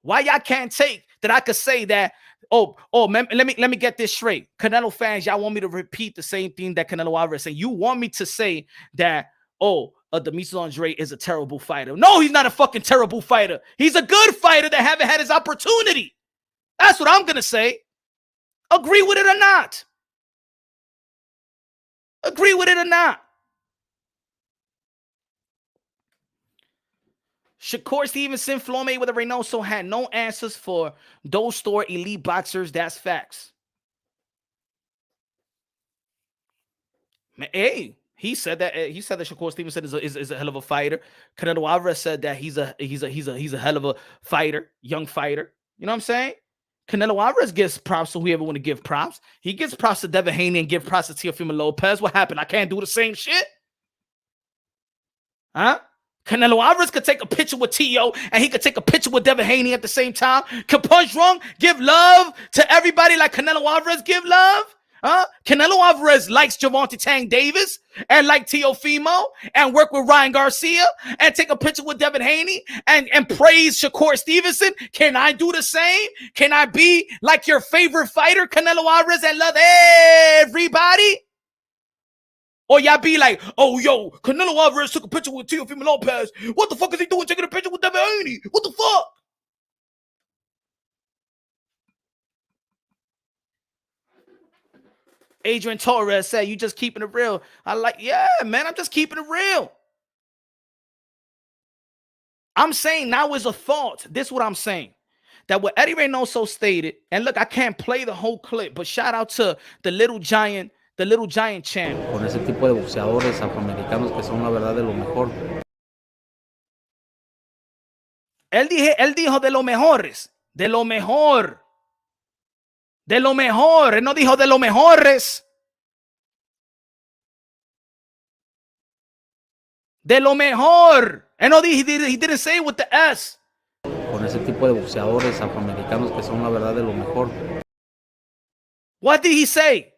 Why y'all can't take that I could say that, man, let me get this straight. Canelo fans, y'all want me to repeat the same thing that Canelo Alvarez said. You want me to say that, Demetrius Andre is a terrible fighter. No, he's not a fucking terrible fighter. He's a good fighter that haven't had his opportunity. That's what I'm going to say. Agree with it or not. Agree with it or not. Shakur Stevenson, Floyd Mayweather, Reynoso had no answers for those store elite boxers. That's facts. Man, hey, he said that Shakur Stevenson is a hell of a fighter. Canelo Alvarez said that he's a hell of a fighter, young fighter. You know what I'm saying? Canelo Alvarez gives props to whoever want to give props. He gives props to Devin Haney and give props to Teofimo Lopez. What happened? I can't do the same shit? Huh? Canelo Alvarez could take a picture with T.O. and he could take a picture with Devin Haney at the same time. Can Punch Drunk give love to everybody like Canelo Alvarez give love? Huh? Canelo Alvarez likes Gervonta Tank Davis and like Teofimo and work with Ryan Garcia and take a picture with Devin Haney and praise Shakur Stevenson. Can I do the same? Can I be like your favorite fighter, Canelo Alvarez, and love everybody? Or y'all be like, oh, yo, Canelo Alvarez took a picture with Teofimo Lopez. What the fuck is he doing taking a picture with Devin Haney? What the fuck? Adrian Torres said, you just keeping it real. I like, yeah, man, I'm just keeping it real. I'm saying now is a thought. This is what I'm saying. That what Eddy Reynoso stated, and look, I can't play the whole clip, but shout out to the Little Giant channel. Con ese tipo de boxeadores afroamericanos que son la verdad de lo mejor. Él dijo de los mejores, de lo mejor. De lo mejor. Él no dijo de los mejores. De lo mejor. Él no dijo, he didn't say it with the S. Con ese tipo de boxeadores afroamericanos que son la verdad de lo mejor. What did he say?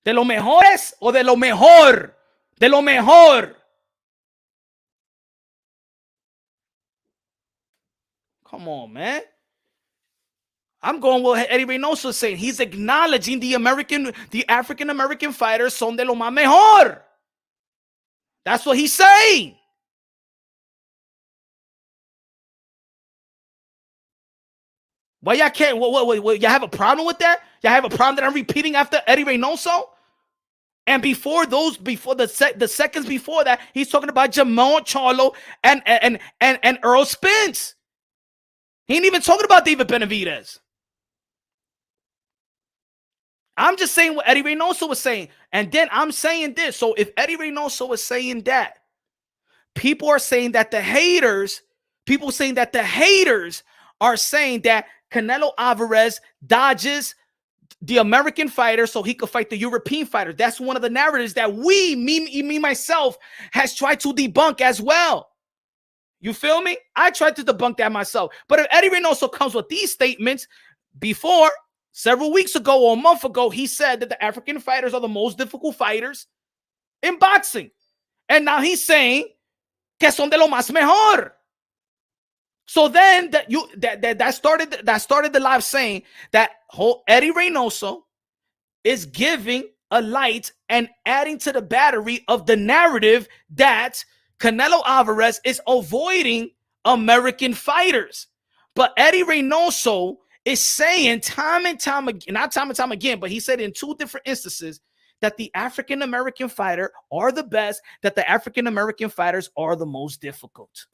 ¿De los mejores o de lo mejor? De lo mejor. Come on, man. I'm going with Eddy Reynoso saying. He's acknowledging the African-American fighters son de lo más mejor. That's what he's saying. Why y'all can't? What, y'all have a problem with that? Y'all have a problem that I'm repeating after Eddy Reynoso? And before the seconds before that, he's talking about Jamal Charlo and Earl Spence. He ain't even talking about David Benavidez. I'm just saying what Eddy Reynoso was saying. And then I'm saying this. So if Eddy Reynoso was saying that, people are saying that the haters are saying that Canelo Alvarez dodges the American fighter so he could fight the European fighter. That's one of the narratives that me myself, has tried to debunk as well. You feel me? I tried to debunk that myself. But if Eddy Reynoso comes with these statements, before, several weeks ago or a month ago, he said that the African fighters are the most difficult fighters in boxing. And now he's saying que son de lo más mejor. So then that started the live saying that whole Eddy Reynoso is giving a light and adding to the battery of the narrative that Canelo Alvarez is avoiding American fighters. But Eddy Reynoso is saying time and time again, not time and time again, but he said in two different instances that the African-American fighter are the best, that the African-American fighters are the most difficult.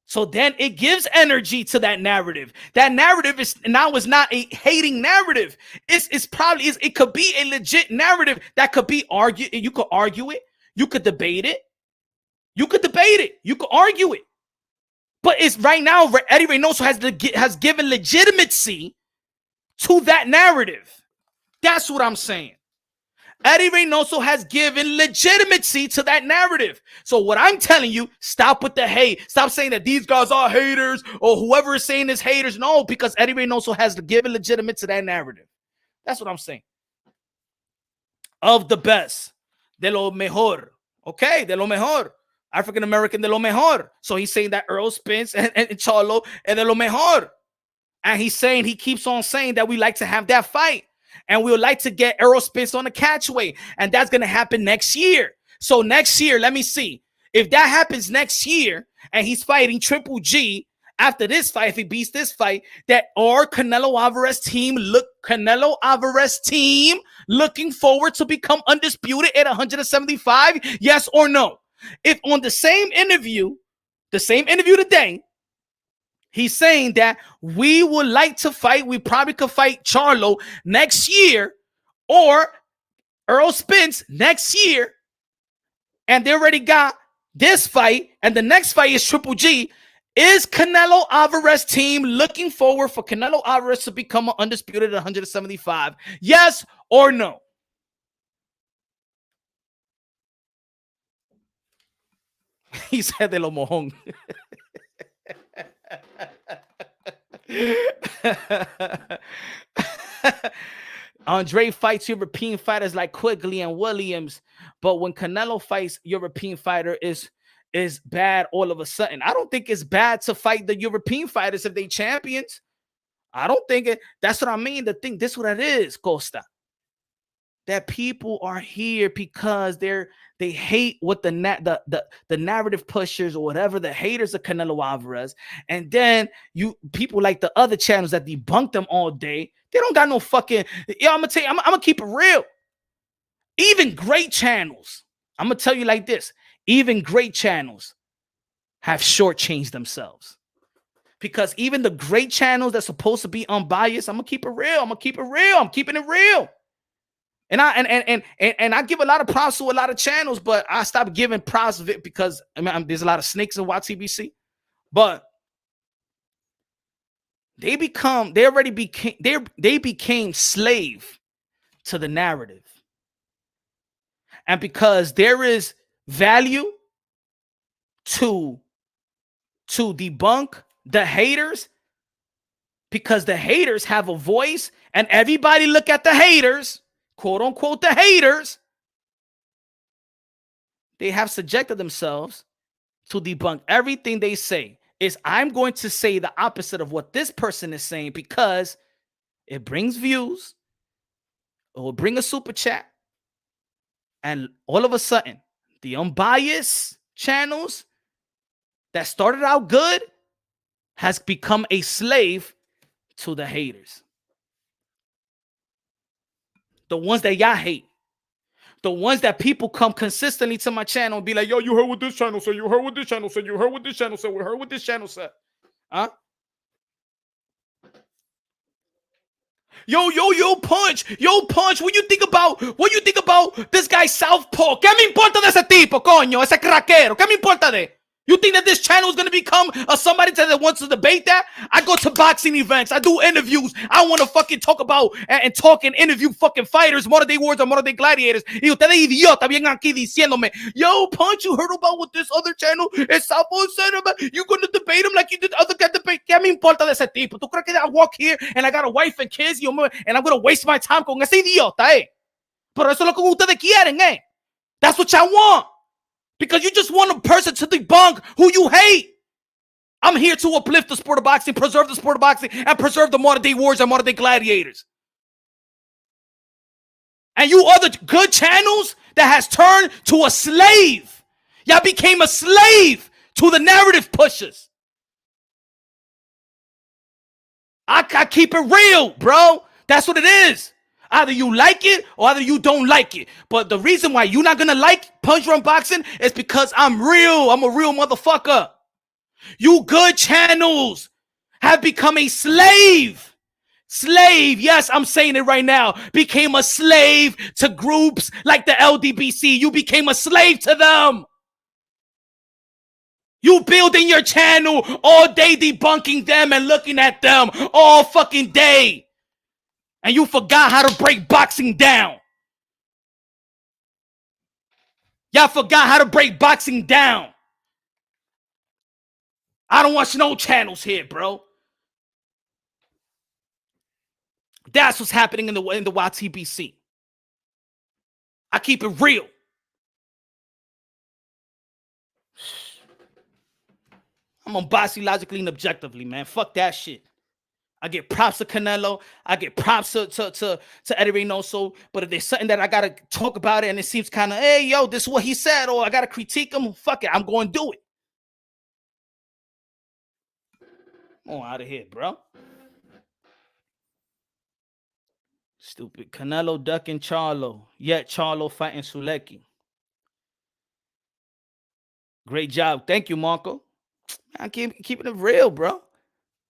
So then it gives energy to that narrative. That narrative is not a hating narrative. It could be a legit narrative that could be argued. You could argue it. You could debate it. You could argue it. But it's right now Eddy Reynoso has given legitimacy to that narrative. That's what I'm saying. Eddy Reynoso has given legitimacy to that narrative. So what I'm telling you, stop with the hate. Stop saying that these guys are haters or whoever is saying is haters. No, because Eddy Reynoso has given legitimacy to that narrative. That's what I'm saying. Of the best. De lo mejor. Okay, de lo mejor. African-American de lo mejor. So he's saying that Earl Spence and Charlo are de lo mejor. And he keeps on saying that we like to have that fight. And we would like to get Errol Spence on the catchweight. And that's going to happen next year. So next year, let me see. If that happens next year and he's fighting Triple G after this fight, if he beats this fight, that our Canelo Alvarez team looking forward to become undisputed at 175? Yes or no? If on the same interview today, he's saying that we would like to fight. We probably could fight Charlo next year or Earl Spence next year. And they already got this fight. And the next fight is Triple G. Is Canelo Alvarez team looking forward for Canelo Alvarez to become undisputed at 175? Yes or no? He said de lo mojón. Andre fights European fighters like Quigley and Williams, but when Canelo fights European fighter is bad all of a sudden. I don't think it's bad to fight the European fighters if they champions. I don't think it. That's what I mean. This is what it is, Costa. that people are here because they hate what the narrative pushers or whatever, the haters of Canelo Alvarez, and then people like the other channels that debunk them all day, they don't got no fucking. Yo, I'm gonna tell you, I'm gonna keep it real. Even great channels, I'm gonna tell you like this: even great channels have shortchanged themselves. Because even the great channels that's supposed to be unbiased, I'm gonna keep it real. I'm keeping it real. And I give a lot of props to a lot of channels, but I stopped giving props of it because there's a lot of snakes in YTBC. But they became slave to the narrative. And because there is value to debunk the haters, because the haters have a voice, and everybody look at the haters, quote unquote, the haters, they have subjected themselves to debunk everything they say. I'm going to say the opposite of what this person is saying because it brings views, it will bring a super chat, and all of a sudden, the unbiased channels that started out good has become a slave to the haters. The ones that y'all hate. The ones that people come consistently to my channel and be like, yo, you heard what this channel said, you heard what this channel said, you heard what this channel said, we heard what this channel said. Huh? Yo, Punch, what you think about this guy Southpaw? ¿Qué me importa de ese tipo, coño? Ese craquero, ¿qué me importa de? You think that this channel is going to become somebody that wants to debate that? I go to boxing events. I do interviews. I want to fucking talk about and talk and interview fucking fighters, modern day wars or modern day gladiators. Y ustedes idiota vienen aquí diciéndome, yo, Punch, you heard about what this other channel is Southpaw said about? You going to debate him like you did other guy debate? ¿Qué me importa de ese tipo? ¿Tú crees que I walk here and I got a wife and kids and I'm going to waste my time con ese idiota, eh? Pero eso es lo que ustedes quieren, eh? That's what y'all want. Because you just want a person to debunk who you hate. I'm here to uplift the sport of boxing, preserve the sport of boxing, and preserve the modern day wars and modern day gladiators. And you other good channels that has turned to a slave. Y'all became a slave to the narrative pushers. I keep it real, bro. That's what it is. Either you like it or either you don't like it. But the reason why you're not going to like Punch Drunk Boxing is because I'm real. I'm a real motherfucker. You good channels have become a slave. Slave, yes, I'm saying it right now. Became a slave to groups like the LDBC. You became a slave to them. You building your channel all day debunking them and looking at them all fucking day. And you forgot how to break boxing down. Y'all forgot how to break boxing down. I don't watch no channels here, bro. That's what's happening in the YTBC. I keep it real. I'm unbiased logically and objectively, man. Fuck that shit. I get props to Canelo. I get props to Eddy Reynoso. But if there's something that I gotta talk about it and it seems kind of, hey, yo, this is what he said, or I gotta critique him, fuck it, I'm going to do it. Oh, out of here, bro. Stupid. Canelo ducking Charlo, yet Charlo fighting Sulecki. Great job. Thank you, Marco. I keep keeping it real, bro.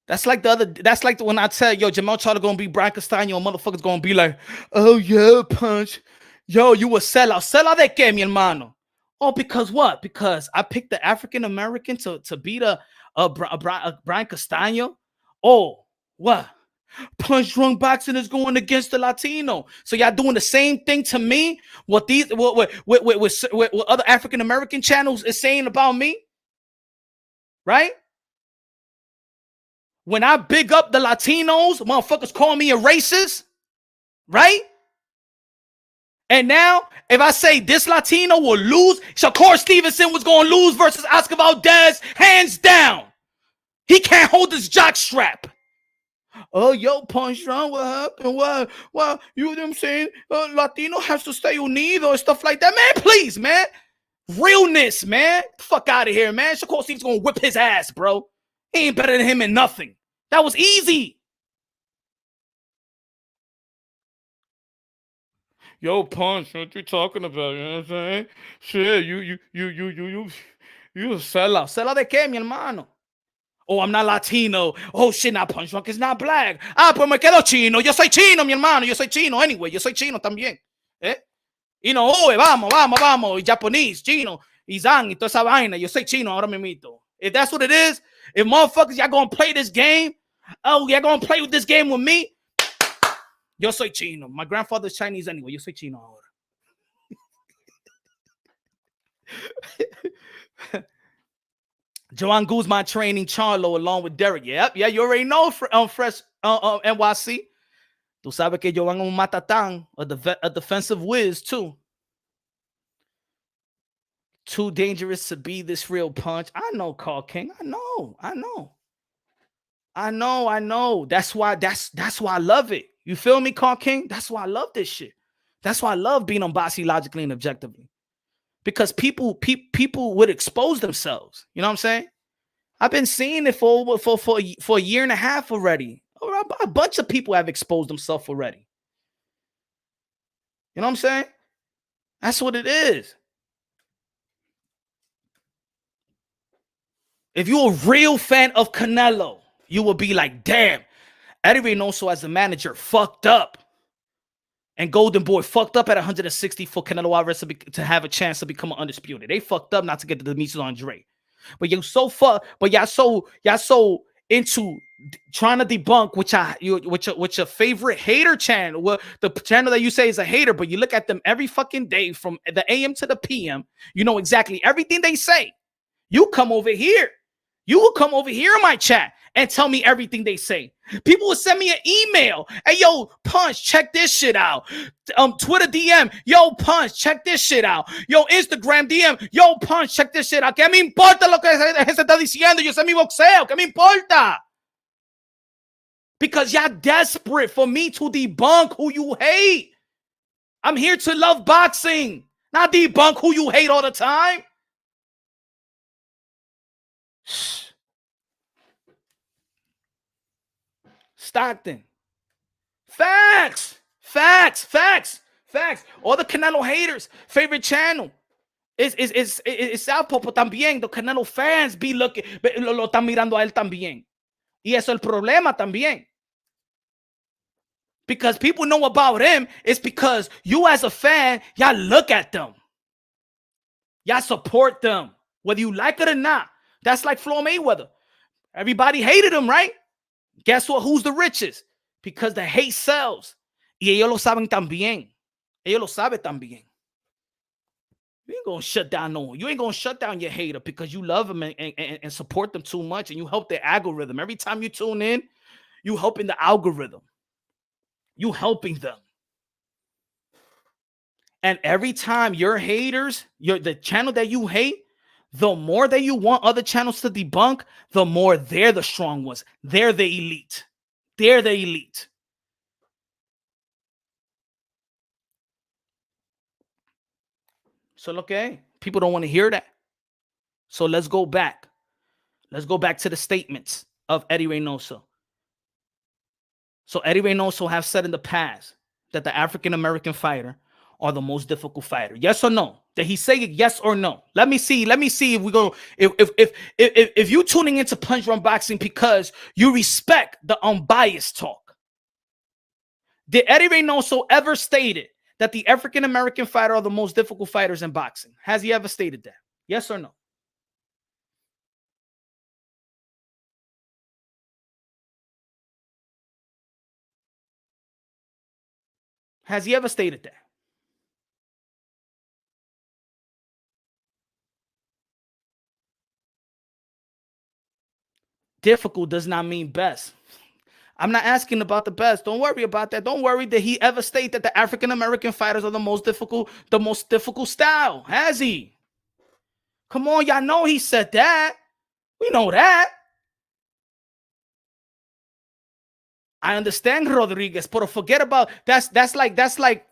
That's like the when I tell yo, Jamal Charlo gonna be Brian Castaño, motherfuckers gonna be like, oh yeah, Punch. Yo, you a sellout. Sellout de qué, mi hermano? Oh, because what? Because I picked the African American to beat a Brian Castaño. Oh, what? Punch Drunk Boxing is going against the Latino. So y'all doing the same thing to me? What other African American channels is saying about me? Right? When I big up the Latinos, motherfuckers call me a racist, right? And now, if I say this Latino will lose, Shakur Stevenson was going to lose versus Oscar Valdez, hands down. He can't hold his jock strap. Oh, yo, Punch Drunk, what happened? Well, you know what I'm saying? Latino has to stay unido and stuff like that. Man, please, man. Realness, man. Fuck out of here, man. Shakur Steven's gonna whip his ass, bro. He ain't better than him in nothing. That was easy. Yo, Punch, what you talking about? You know what I'm saying? Shit, you a sellout. ¿Sellout de qué, mi hermano? Oh, I'm not Latino. Oh, shit, not Punch Drunk is not black. Ah, pues me quedo chino. Yo soy chino, mi hermano. Yo soy chino. Anyway, yo soy chino también. Y no, vamos. Y Japanese, chino, y zang, y toda esa vaina. Yo soy chino ahora mismito. If that's what it is, if motherfuckers, y'all gonna play this game, oh, y'all gonna play with this game with me, yo soy chino. My grandfather's Chinese anyway. Yo soy chino ahora. Joan Guzman training Charlo along with Derek. Yep, yeah, you already know Fresh NYC. Tú sabes que Joan un matatán, a defensive whiz too. Too dangerous to be this real Punch. I know, Carl King. I know. That's why I love it. You feel me, Carl King? That's why I love this shit. That's why I love being unbiased logically and objectively. Because people would expose themselves. You know what I'm saying? I've been seeing it for a year and a half already. A bunch of people have exposed themselves already. You know what I'm saying? That's what it is. If you're a real fan of Canelo, you will be like, damn, Eddy Reynoso as a manager fucked up. And Golden Boy fucked up at 160 for Canelo Alvarez to have a chance to become undisputed. They fucked up not to get to the Demetrius Andre. But y'all so into trying to debunk which your favorite hater channel, well, the channel that you say is a hater, but you look at them every fucking day from the AM to the PM. You know exactly everything they say. You come over here. You will come over here in my chat and tell me everything they say. People will send me an email. Hey, yo, Punch, check this shit out. Twitter DM, yo, Punch, check this shit out. Yo, Instagram DM, yo, Punch, check this shit out. ¿Qué me importa lo que se está diciendo? Yo sé mi boxeo. ¿Qué me importa? Because y'all desperate for me to debunk who you hate. I'm here to love boxing, not debunk who you hate all the time. Stockton. Facts. All the Canelo haters, favorite channel is Southpaw, pero también the Canelo fans be looking, lo están mirando a él también. Y eso es el problema también. Because people know about him, it's because you as a fan, y'all look at them. Y'all support them, whether you like it or not. That's like Floyd Mayweather. Everybody hated him, right? Guess what? Who's the richest? Because the hate sells. Y ellos lo saben también. Ellos lo saben también. You ain't gonna shut down no one. You ain't gonna shut down your hater because you love them and support them too much and you help their algorithm. Every time you tune in, you helping the algorithm. You helping them. And every time your haters, the channel that you hate, the more that you want other channels to debunk, the more they're the strong ones. They're the elite. They're the elite. So look, people don't want to hear that. So let's go back. Let's go back to the statements of Eddy Reynoso. So Eddy Reynoso have said in the past that the African-American fighter are the most difficult fighter. Yes or no? Did he say it yes or no? Let me see if we go. If you tuning into Punch Drunk Boxing because you respect the unbiased talk. Did Eddy Reynoso ever stated that the African-American fighter are the most difficult fighters in boxing? Has he ever stated that? Yes or no? Has he ever stated that? Difficult does not mean best. I'm not asking about the best. Don't worry about that. Don't worry that he ever state that the African-American fighters are the most difficult style. Has he? Come on, y'all know he said that. We know that. I understand Rodriguez, but forget about that's like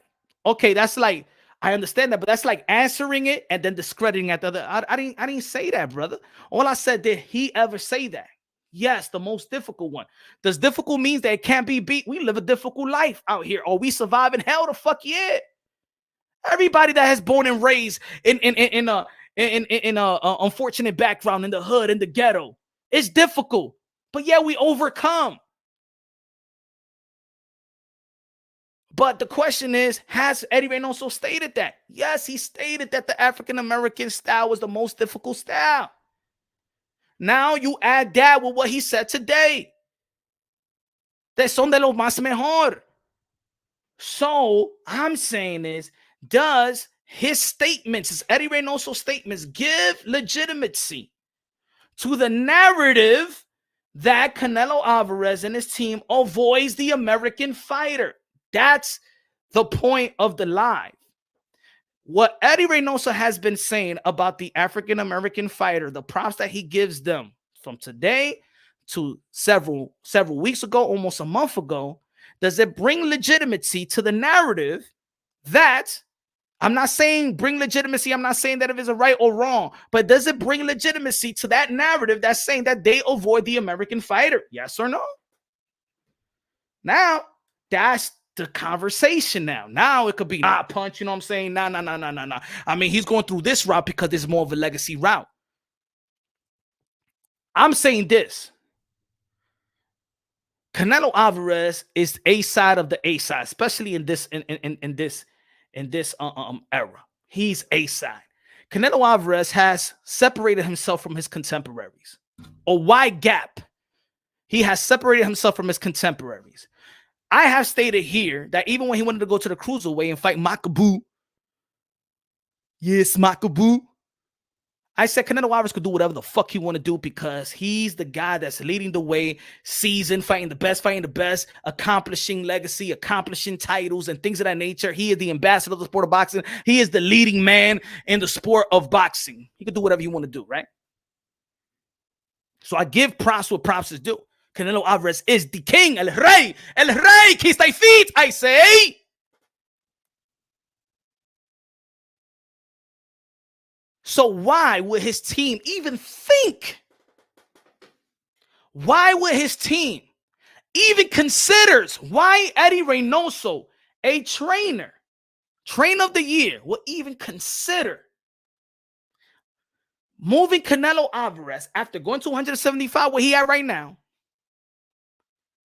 okay, that's like I understand that, but that's like answering it and then discrediting at the other. I didn't say that, brother. All I said, did he ever say that? Yes, the most difficult one. Does difficult means that it can't be beat? We live a difficult life out here. Or we survive in hell? The fuck yeah. Everybody that has born and raised in a unfortunate background in the hood, in the ghetto, it's difficult. But yeah, we overcome. But the question is, has Eddy Reynoso stated that? Yes, he stated that the African-American style was the most difficult style. Now you add that with what he said today. Que son de los más mejor. So I'm saying is, does his statements, his Eddy Reynoso statements, give legitimacy to the narrative that Canelo Alvarez and his team avoids the American fighter? That's the point of the live. What Eddy Reynoso has been saying about the African-American fighter, the props that he gives them from today to several weeks ago, almost a month ago, does it bring legitimacy to the narrative that, I'm not saying bring legitimacy, I'm not saying that if it's a right or wrong, but does it bring legitimacy to that narrative that's saying that they avoid the American fighter? Yes or no? Now, that's the conversation now. Now it could be punch, you know what I'm saying? Nah. I mean, he's going through this route because it's more of a legacy route. I'm saying this. Canelo Alvarez is a side of the A side, especially in this era. He's a side. Canelo Alvarez has separated himself from his contemporaries. A wide gap. He has separated himself from his contemporaries. I have stated here that even when he wanted to go to the cruiserweight and fight Makabu, yes, Makabu, I said Canelo Alvarez could do whatever the fuck he want to do because he's the guy that's leading the way, seasoned, fighting the best, accomplishing legacy, accomplishing titles and things of that nature. He is the ambassador of the sport of boxing. He is the leading man in the sport of boxing. He could do whatever you want to do, right? So I give props what props is due. Canelo Alvarez is the king, el rey, que está feet, I say. So why would his team even think? Why would his team even considers why Eddy Reynoso, a trainer of the year, will even consider moving Canelo Alvarez after going to 175, where he at right now,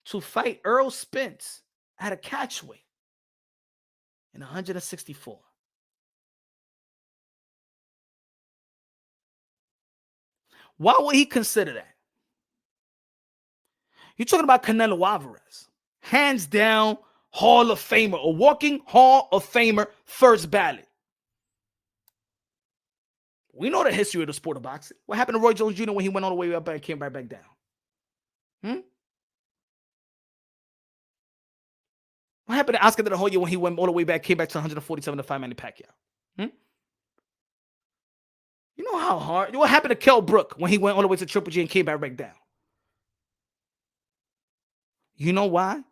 to fight Errol Spence at a catchweight in 164? Why would he consider that? You're talking about Canelo Alvarez, hands down Hall of Famer, a walking Hall of Famer, first ballot. We know the history of the sport of boxing. What happened to Roy Jones Jr. when he went all the way up and came right back down? What happened to Oscar De La Hoya when he went all the way back, came back to 147 to fight Manny Pacquiao? You know how hard? What happened to Kell Brook when he went all the way to Triple G and came back down? You know why?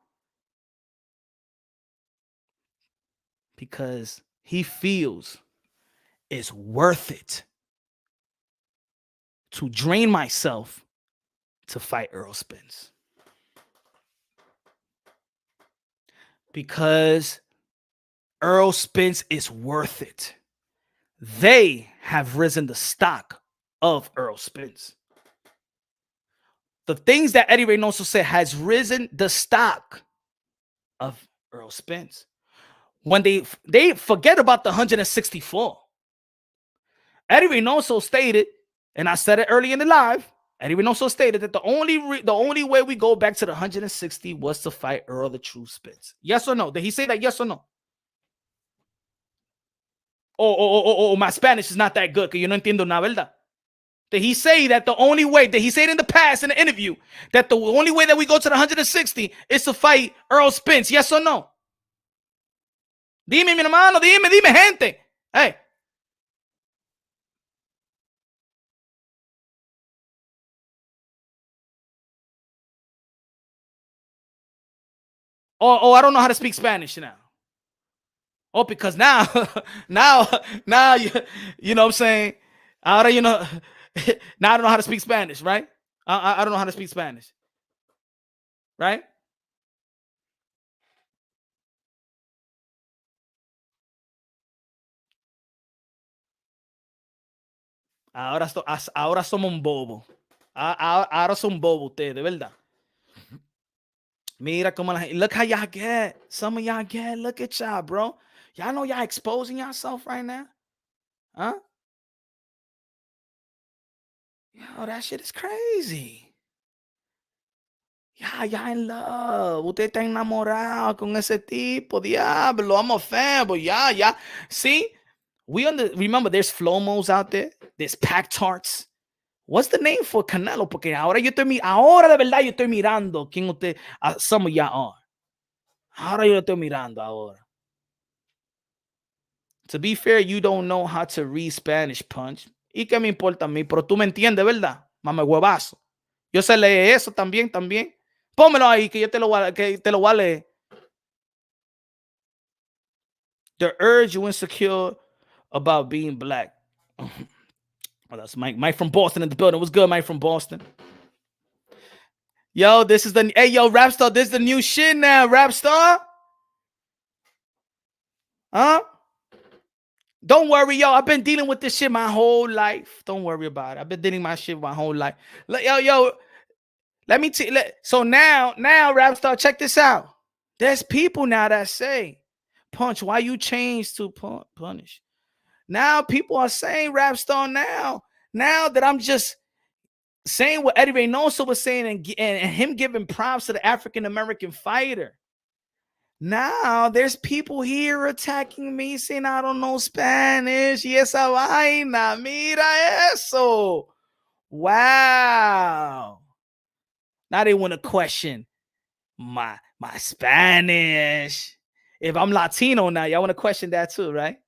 Because he feels it's worth it to drain myself to fight Errol Spence. Because Errol Spence is worth it. They have risen the stock of Errol Spence. The things that Eddy Reynoso said has risen the stock of Errol Spence. When they forget about the 164. Eddy Reynoso stated, and I said it early in the live, Eddy Reynoso stated that the only way we go back to the 160 was to fight Errol the True Spence. Yes or no? Did he say that? Yes or no? Oh, my Spanish is not that good, que yo no entiendo nada, ¿verdad? Did he say that the only way, did he say it in the past in the interview, that the only way that we go to the 160 is to fight Errol Spence? Yes or no? Dime, mi hermano, dime, gente. Hey. Oh, I don't know how to speak Spanish now. Oh, because now, now you know what I'm saying? Ahora you know, now I don't know how to speak Spanish, right? I don't know how to speak Spanish, right? Ahora somos un bobo. Ahora son bobo ustedes, de verdad. Mira como la gente, look how y'all get. Some of y'all get. Look at y'all, bro. Y'all know y'all exposing yourself right now? Huh? Yo, that shit is crazy. Ya en love. Usted está enamorado con ese tipo. Diablo, I'm a fan, but ya. See, remember there's Flomos out there. There's Pack Tarts. What's the name for Canelo? Porque ahora ahora de verdad yo estoy mirando quién usted, some of y'all are. Ahora yo lo estoy mirando ahora. To be fair, you don't know how to read Spanish, Punch. ¿Y qué me importa a mí? Pero tú me entiendes, ¿verdad? Mame huevazo. Yo sé leer eso también. Pónmelo ahí que yo te lo voy a leer. The urge you insecure about being black. Oh, that's Mike from Boston in the building. What's good, Mike from Boston? Yo, this is the Rapstar. This is the new shit now, Rapstar. Huh? Don't worry, yo. I've been dealing with this shit my whole life. Don't worry about it. I've been dealing my shit my whole life. Yo. Let me tell you. So now, Rapstar, check this out. There's people now that say, Punch, why you changed to punish? Now people are saying, Rapstar, now that I'm just saying what Eddy Reynoso was saying and him giving props to the African-American fighter. Now there's people here attacking me saying I don't know Spanish. Y esa vaina, mira eso. Wow. Now they want to question my Spanish. If I'm Latino now, y'all want to question that too, right?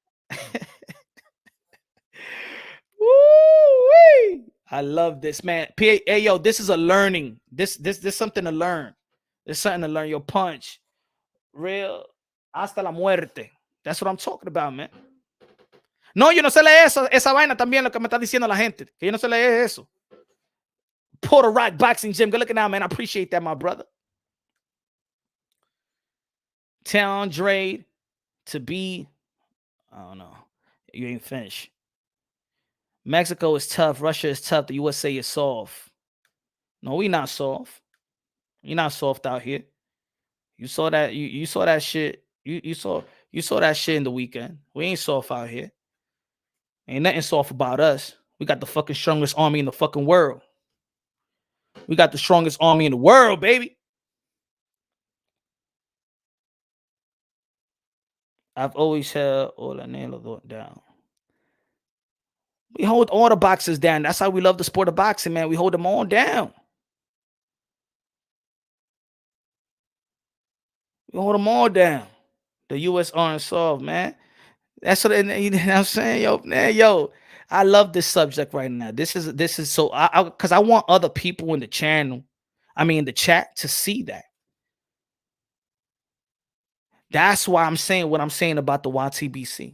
Woo-wee. I love this, man. Hey, yo, this is a learning. This something to learn. There's something to learn. Your Punch. Real hasta la muerte. That's what I'm talking about, man. No, yo no sé leer esa vaina también, lo que me está diciendo la gente. Que yo no sé leer eso. Puerto Rock Boxing Gym. Good looking out, man. I appreciate that, my brother. Tell Andre to be, I don't know. You ain't finished. Mexico is tough. Russia is tough. The USA is soft. No, we not soft. You're not soft out here. You saw that. You saw that shit. You saw that shit in the weekend. We ain't soft out here. Ain't nothing soft about us. We got the fucking strongest army in the fucking world. We got the strongest army in the world, baby. I've always held all the nail down. We hold all the boxers down. That's how we love the sport of boxing, man. We hold them all down. We hold them all down. The U.S. aren't soft, man. That's what, you know what I'm saying, yo, man, yo. I love this subject right now. This is so because I want other people in the channel, in the chat, to see that. That's why I'm saying what I'm saying about the YTBC.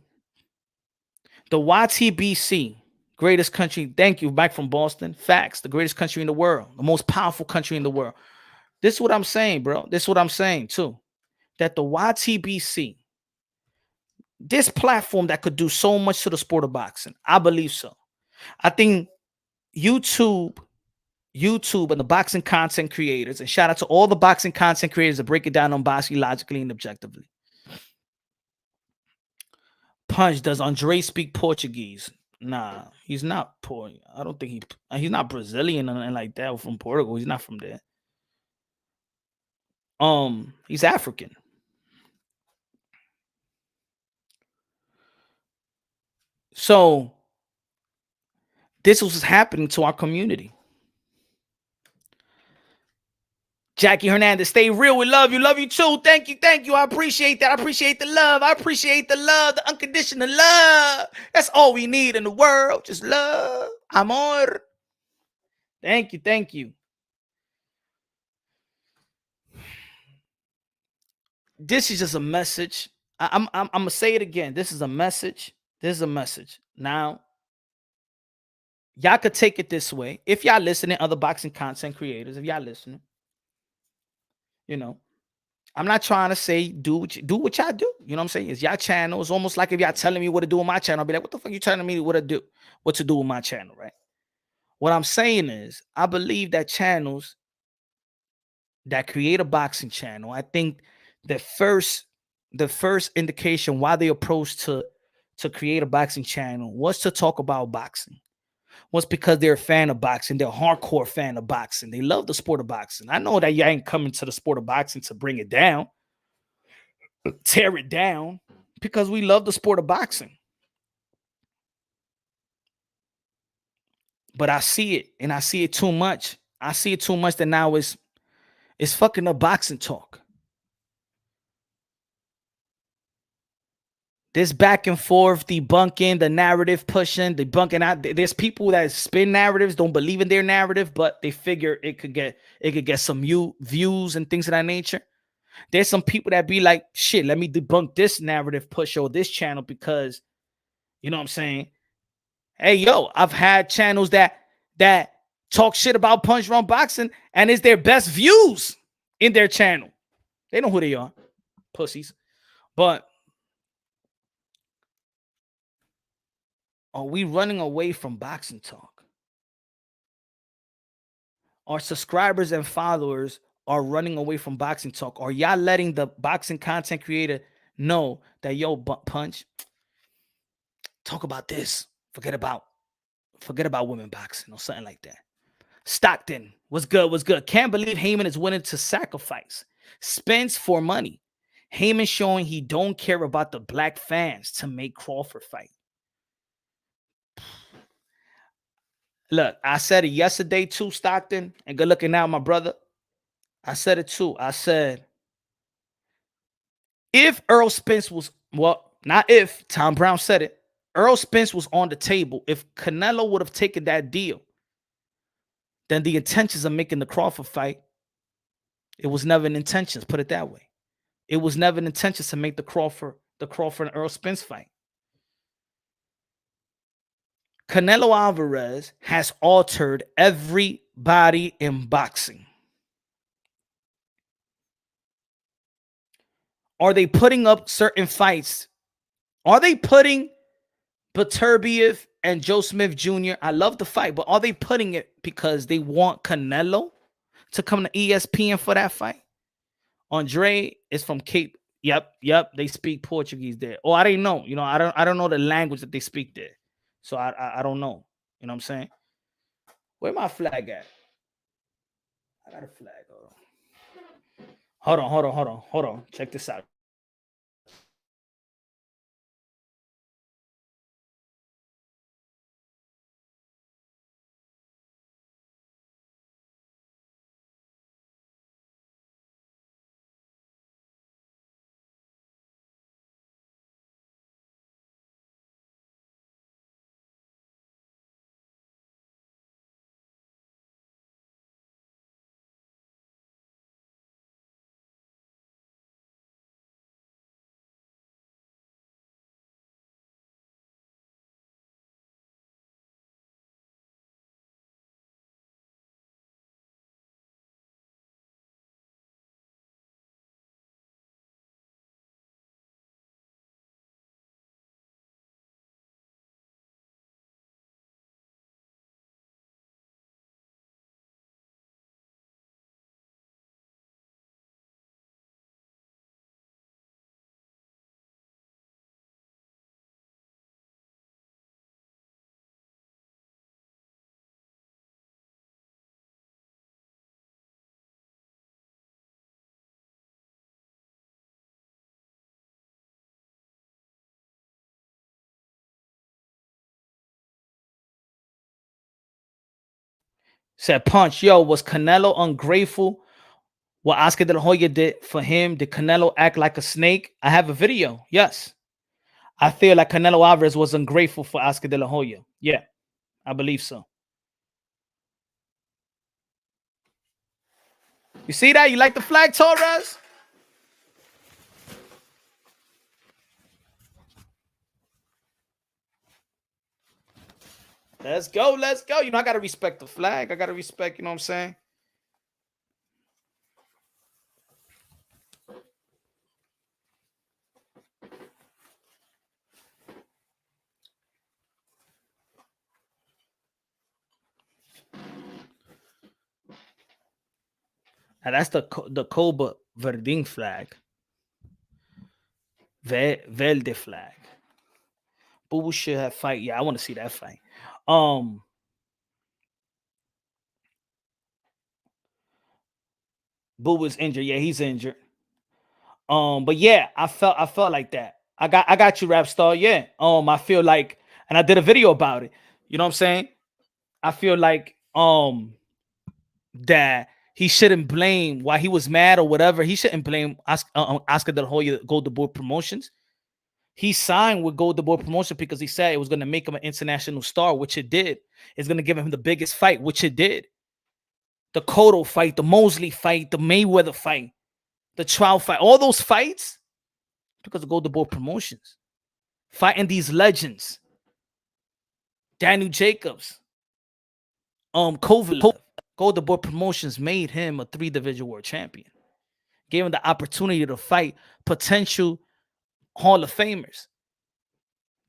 The YTBC, greatest country. Thank you, Mike from Boston. Facts, the greatest country in the world, the most powerful country in the world. This is what I'm saying, bro. This is what I'm saying too. That the YTBC, this platform that could do so much to the sport of boxing, I believe so. I think YouTube and the boxing content creators, and shout out to all the boxing content creators that break it down on boxing logically and objectively. Punch, does Andre speak Portuguese? Nah, he's not poor. I don't think he's not Brazilian and like that, or from Portugal. He's not from there. He's African. So this was happening to our community. Jackie Hernandez, stay real. We love you. Love you too. Thank you. I appreciate that. I appreciate the love. The unconditional love. That's all we need in the world. Just love. Amor. Thank you. this is just a message. I'm gonna say it again. This is a message. This is a message. Now, y'all could take it this way. If y'all listening, other boxing content creators, if y'all listening, you know, I'm not trying to say do what y'all do. You know what I'm saying? It's y'all channel. It's almost like if y'all telling me what to do on my channel, I'll be like, what the fuck you telling me what to do? What to do with my channel, right? What I'm saying is, I believe that channels that create a boxing channel, I think the first indication why they approached to create a boxing channel was to talk about boxing. Was because they're a fan of boxing. They're a hardcore fan of boxing. They love the sport of boxing. I know that you ain't coming to the sport of boxing to bring it down, tear it down, because we love the sport of boxing. But I see it, and I see it too much. I see it too much that now it's fucking up boxing talk. This back and forth, debunking, the narrative pushing, debunking out. There's people that spin narratives, don't believe in their narrative, but they figure it could get some views and things of that nature. There's some people that be like, shit, let me debunk this narrative push or this channel because, you know what I'm saying? Hey, yo, I've had channels that talk shit about punch drunk boxing and it's their best views in their channel. They know who they are, pussies. But are we running away from boxing talk? Our subscribers and followers are running away from boxing talk. Are y'all letting the boxing content creator know that, yo, Punch, talk about this. Forget about women boxing or something like that. Stockton, what's good? What's good? Can't believe Heyman is willing to sacrifice Spence for money. Heyman showing he don't care about the black fans to make Crawford fight. Look, I said it yesterday too, Stockton, and good looking out, my brother. I said it too. I said, if Earl Spence was, well, not if, Tom Brown said it, Earl Spence was on the table. If Canelo would have taken that deal, then the intentions of making the Crawford fight, it was never an intention. Put it that way. It was never an intention to make the Crawford and Earl Spence fight. Canelo Alvarez has altered everybody in boxing. Are they putting up certain fights? Are they putting Beterbiev and Joe Smith Jr.? I love the fight, but are they putting it because they want Canelo to come to ESPN for that fight? Andre is from Cape. Yep. They speak Portuguese there. Oh, I didn't know. You know, I don't know the language that they speak there. So I don't know. You know what I'm saying? Where my flag at? I got a flag. Hold on. Check this out. Said Punch, yo, was Canelo ungrateful? What Oscar De La Hoya did for him? Did Canelo act like a snake? I have a video. Yes. I feel like Canelo Alvarez was ungrateful for Oscar De La Hoya. Yeah, I believe so. You see that? You like the flag, Torres? Let's go. Let's go. You know, I got to respect the flag. I got to respect, you know what I'm saying? And that's the Coba Verdin flag. Verde flag. Boo should have fight. Yeah, I want to see that fight. Boo was injured. Yeah, he's injured. But yeah, I felt like that. I got you, Rap Star. Yeah. I feel like, and I did a video about it. You know what I'm saying? I feel like that he shouldn't blame why he was mad or whatever. He shouldn't blame Oscar De La Hoya Golden Boy Promotions. He signed with Golden Boy Promotion because he said it was going to make him an international star, which it did. It's going to give him the biggest fight, which it did. The Cotto fight, the Mosley fight, the Mayweather fight, the Trout fight, all those fights because of Golden Boy Promotions. Fighting these legends. Daniel Jacobs. Kovalev. Golden Boy Promotions made him a 3-division world champion. Gave him the opportunity to fight potential Hall of Famers.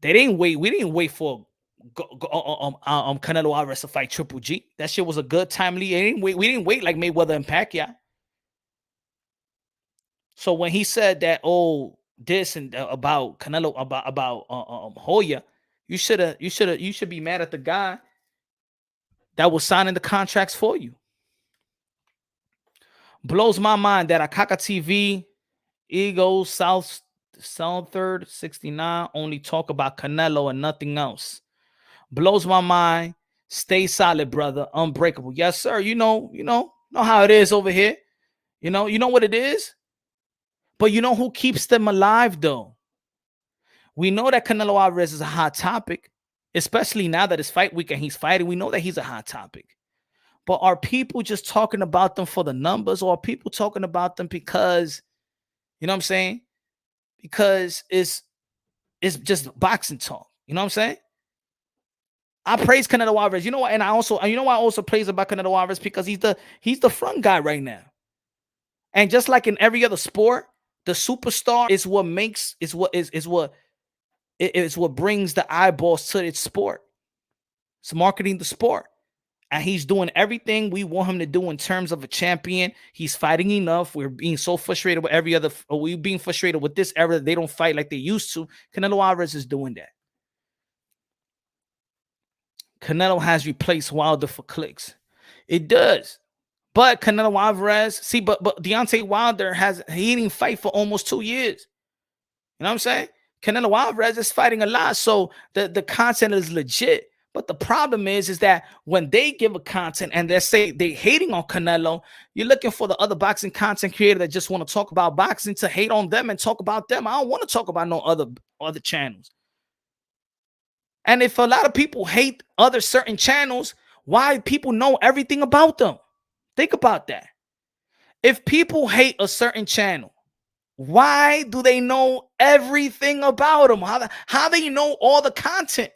They didn't wait. We didn't wait for Canelo Alvarez to fight Triple G. That shit was a good timely. We didn't wait like Mayweather and Pacquiao. So when he said that, this and about Canelo, about Hoya, you should be mad at the guy that was signing the contracts for you. Blows my mind that Akaka TV, Eagles, Southern 69 only talk about Canelo and nothing else. Blows my mind. Stay solid, brother. Unbreakable. Yes, sir. You know how it is over here. You know what it is. But you know who keeps them alive, though? We know that Canelo Alvarez is a hot topic, especially now that it's fight week and he's fighting. We know that he's a hot topic. But are people just talking about them for the numbers, or are people talking about them because, you know what I'm saying? Because it's just boxing talk. You know what I'm saying? I praise Canelo Alvarez. You know what? And I also praise about Canelo Alvarez because he's the front guy right now. And just like in every other sport, the superstar is what brings the eyeballs to its sport. It's marketing the sport. And he's doing everything we want him to do in terms of a champion. He's fighting enough. We're being so frustrated with we're being frustrated with this era that they don't fight like they used to. Canelo Alvarez is doing that. Canelo has replaced Wilder for clicks. It does. But Canelo Alvarez, but Deontay Wilder he didn't fight for almost 2 years. You know what I'm saying? Canelo Alvarez is fighting a lot. So the content is legit. But the problem is that when they give a content and they say they hating on Canelo, you're looking for the other boxing content creator that just want to talk about boxing to hate on them and talk about them. I don't want to talk about no other channels. And if a lot of people hate other certain channels, why people know everything about them? Think about that. If people hate a certain channel, why do they know everything about them? How they know all the content?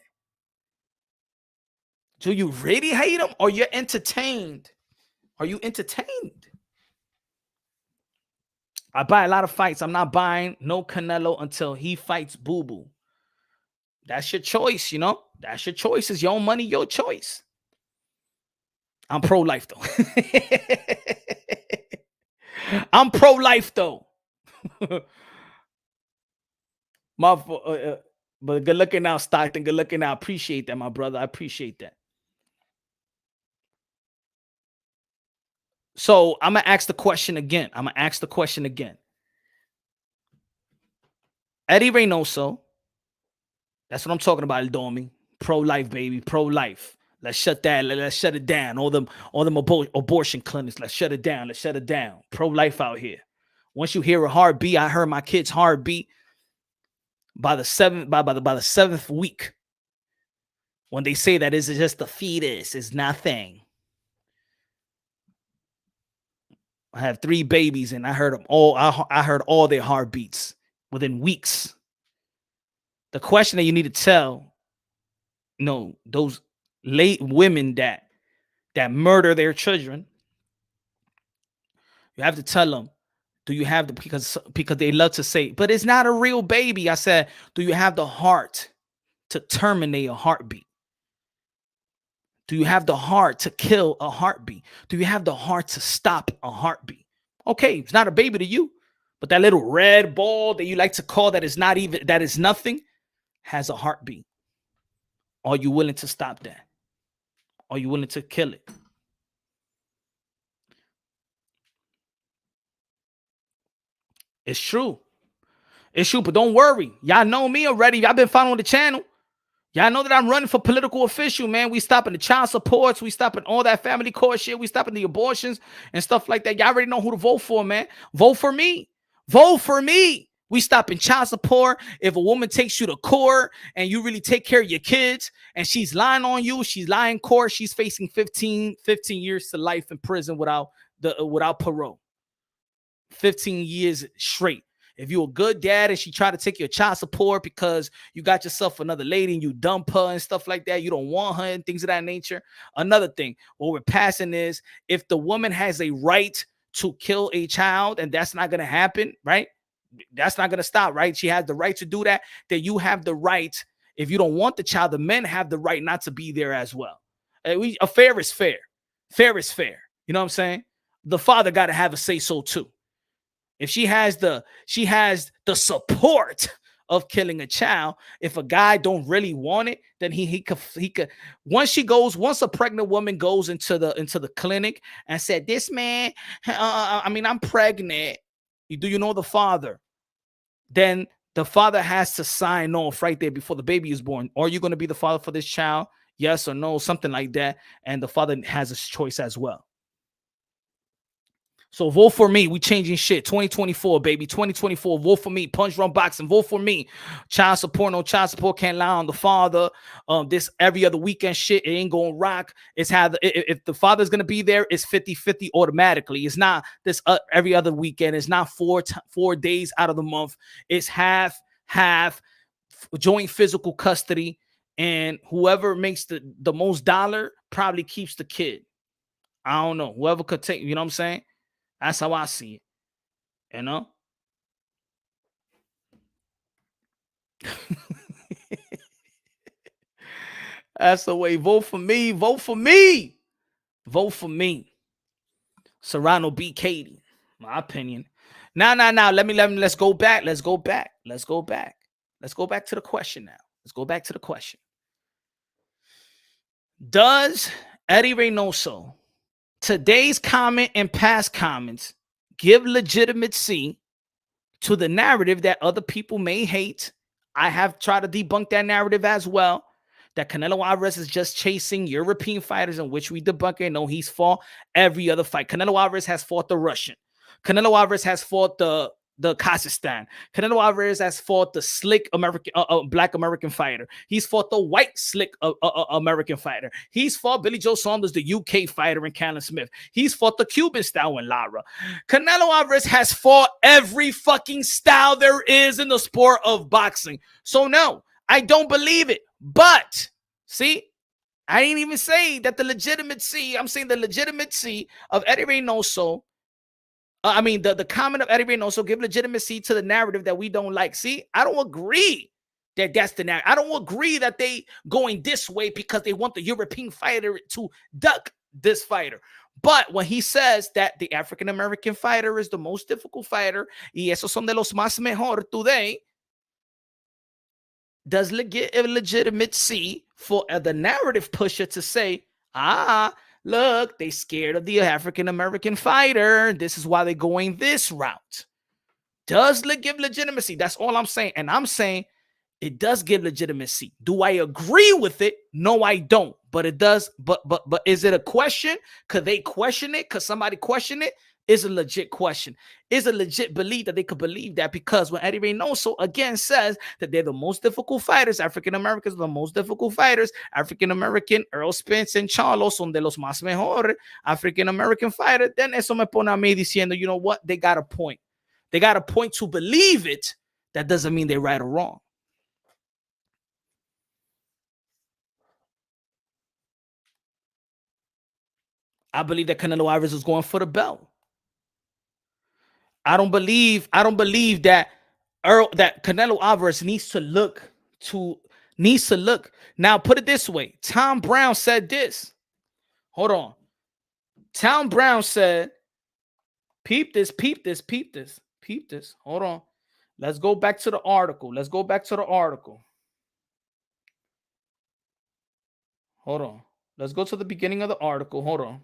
Do you really hate them, or you're entertained? Are you entertained? I buy a lot of fights. I'm not buying no Canelo until he fights Boo Boo. That's your choice, you know? That's your choice. It's your own money, your choice. I'm pro-life, though. I'm pro-life, though. But good looking out, Stockton. Good looking out. Appreciate that, my brother. I appreciate that. So I'm going to ask the question again. Eddy Reynoso. That's what I'm talking about, El Domi. Pro-life, baby. Pro-life. Let's shut it down. All them abortion clinics. Let's shut it down. Pro-life out here. Once you hear a heartbeat, I heard my kid's heartbeat by the seventh week. When they say that it's just a fetus, it's nothing. I have 3 babies and I heard them all. I heard all their heartbeats within weeks. The question that you need to tell, those late women that murder their children, you have to tell them, do you have the, because they love to say, but it's not a real baby. I said, do you have the heart to terminate a heartbeat? Do you have the heart to kill a heartbeat? Do you have the heart to stop a heartbeat? Okay, it's not a baby to you, but that little red ball that you like to call that is not even, that is nothing, has a heartbeat. Are you willing to stop that? Are you willing to kill it? It's true. It's true, but don't worry. Y'all know me already. Y'all been following the channel. Y'all know that I'm running for political official, man. We stopping the child supports. We stopping all that family court shit. We stopping the abortions and stuff like that. Y'all already know who to vote for, man. Vote for me. Vote for me. We stopping child support. If a woman takes you to court and you really take care of your kids and she's lying on you, she's lying in court, she's facing 15 years to life in prison without parole. 15 years straight. If you're a good dad and she try to take your child support because you got yourself another lady and you dump her and stuff like that, you don't want her and things of that nature. Another thing, what we're passing is, if the woman has a right to kill a child and that's not going to happen, right? That's not going to stop, right? She has the right to do that. Then you have the right, if you don't want the child, the men have the right not to be there as well. A fair is fair. Fair is fair. You know what I'm saying? The father got to have a say so too. If she has the support of killing a child, if a guy don't really want it, then he could once a pregnant woman goes into the clinic and said, this man, I'm pregnant. Do you know the father? Then the father has to sign off right there before the baby is born. Are you going to be the father for this child? Yes or no, something like that. And the father has a choice as well. So vote for me. We changing shit. 2024, baby. 2024. Vote for me. Punch Drunk Boxing. Vote for me. Child support. No child support. Can't lie on the father. This every other weekend shit. It ain't gonna rock. It's how if the father's gonna be there, it's 50-50 automatically. It's not this every other weekend. It's not 4 days out of the month. It's half joint physical custody, and whoever makes the most dollar probably keeps the kid. I don't know. Whoever could take. You know what I'm saying? That's how I see it, you know? That's the way. Vote for me. Vote for me. Vote for me. Serrano beat Katie. My opinion. Now. Let's go back. Let's go back to the question now. Let's go back to the question. Does Eddy Reynoso, today's comment and past comments, give legitimacy to the narrative that other people may hate? I have tried to debunk that narrative as well, that Canelo Alvarez is just chasing European fighters, in which we debunk it. No, he's fought every other fight. Canelo Alvarez has fought the Russian. Canelo Alvarez has fought the Kazakhstan. Canelo Alvarez has fought the slick American, black American fighter. He's fought the white slick American fighter. He's fought Billy Joe Saunders, the UK fighter, and Callum Smith. He's fought the Cuban style in Lara. Canelo Alvarez has fought every fucking style there is in the sport of boxing. So no, I don't believe it. But see, I didn't even say that the legitimacy. I'm saying the legitimacy of Eddy Reynoso. The comment of Eddy Reynoso give legitimacy to the narrative that we don't like. See, I don't agree that that's the narrative. I don't agree that they going this way because they want the European fighter to duck this fighter. But when he says that the African-American fighter is the most difficult fighter, y esos son de los más mejor today, does legitimacy for the narrative pusher to say, look, they scared of the African-American fighter. This is why they're going this route. Does give legitimacy? That's all I'm saying. And I'm saying it does give legitimacy. Do I agree with it? No, I don't. But it does. But is it a question? Could they question it? Could somebody question it? Is a legit question. Is a legit belief that they could believe that, because when Eddy Reynoso again says that they're the most difficult fighters, African Americans are the most difficult fighters, African American, Earl Spence and Charlo son de los más mejores African American fighters, then eso me pone a mí diciendo, you know what? They got a point. They got a point to believe it. That doesn't mean they're right or wrong. I believe that Canelo Alvarez is going for the belt. I don't believe that that Canelo Alvarez needs to look. Now, put it this way. Tom Brown said this. Hold on. Tom Brown said, peep this. Hold on. Let's go back to the article. Hold on. Let's go to the beginning of the article. Hold on.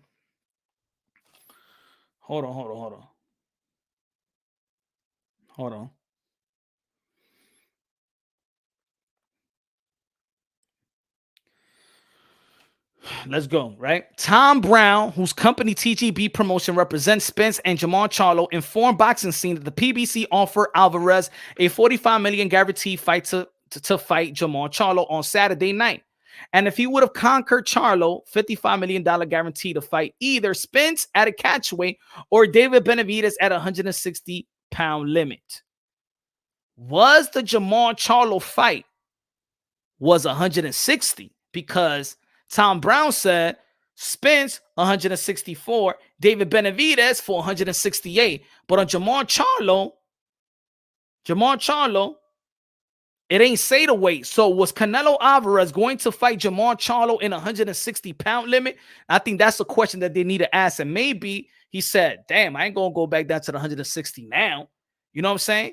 Let's go, right? Tom Brown, whose company TGB Promotion represents Spence and Jamal Charlo, informed boxing scene that the PBC offered Alvarez a $45 million guaranteed fight to fight Jamal Charlo on Saturday night. And if he would have conquered Charlo, $55 million guarantee to fight either Spence at a catchweight or David Benavidez at a 160-pound limit. Was the Jamal Charlo fight was 160 because Tom Brown said Spence 164, David Benavidez for 168. But on Jamal Charlo, it ain't say the weight. So was Canelo Alvarez going to fight Jamal Charlo in 160-pound limit? I think that's a question that they need to ask. And maybe he said, damn, I ain't going to go back down to the 160 now. You know what I'm saying?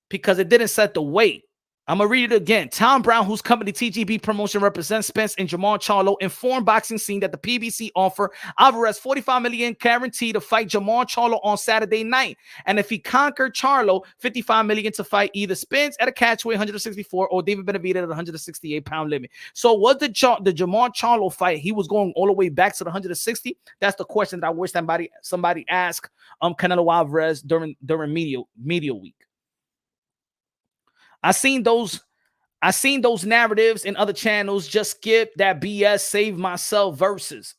Because it didn't set the weight. I'm going to read it again. Tom Brown, whose company TGB Promotion represents Spence and Jamal Charlo, informed boxing scene that the PBC offer Alvarez $45 million guarantee to fight Jamal Charlo on Saturday night. And if he conquered Charlo, $55 million to fight either Spence at a catchweight 164 or David Benavidez at a 168-pound limit. So was the Jamal Charlo fight, he was going all the way back to the 160? That's the question that I wish somebody asked Canelo Alvarez during media week. I seen those narratives in other channels. Just skip that BS, save myself versus.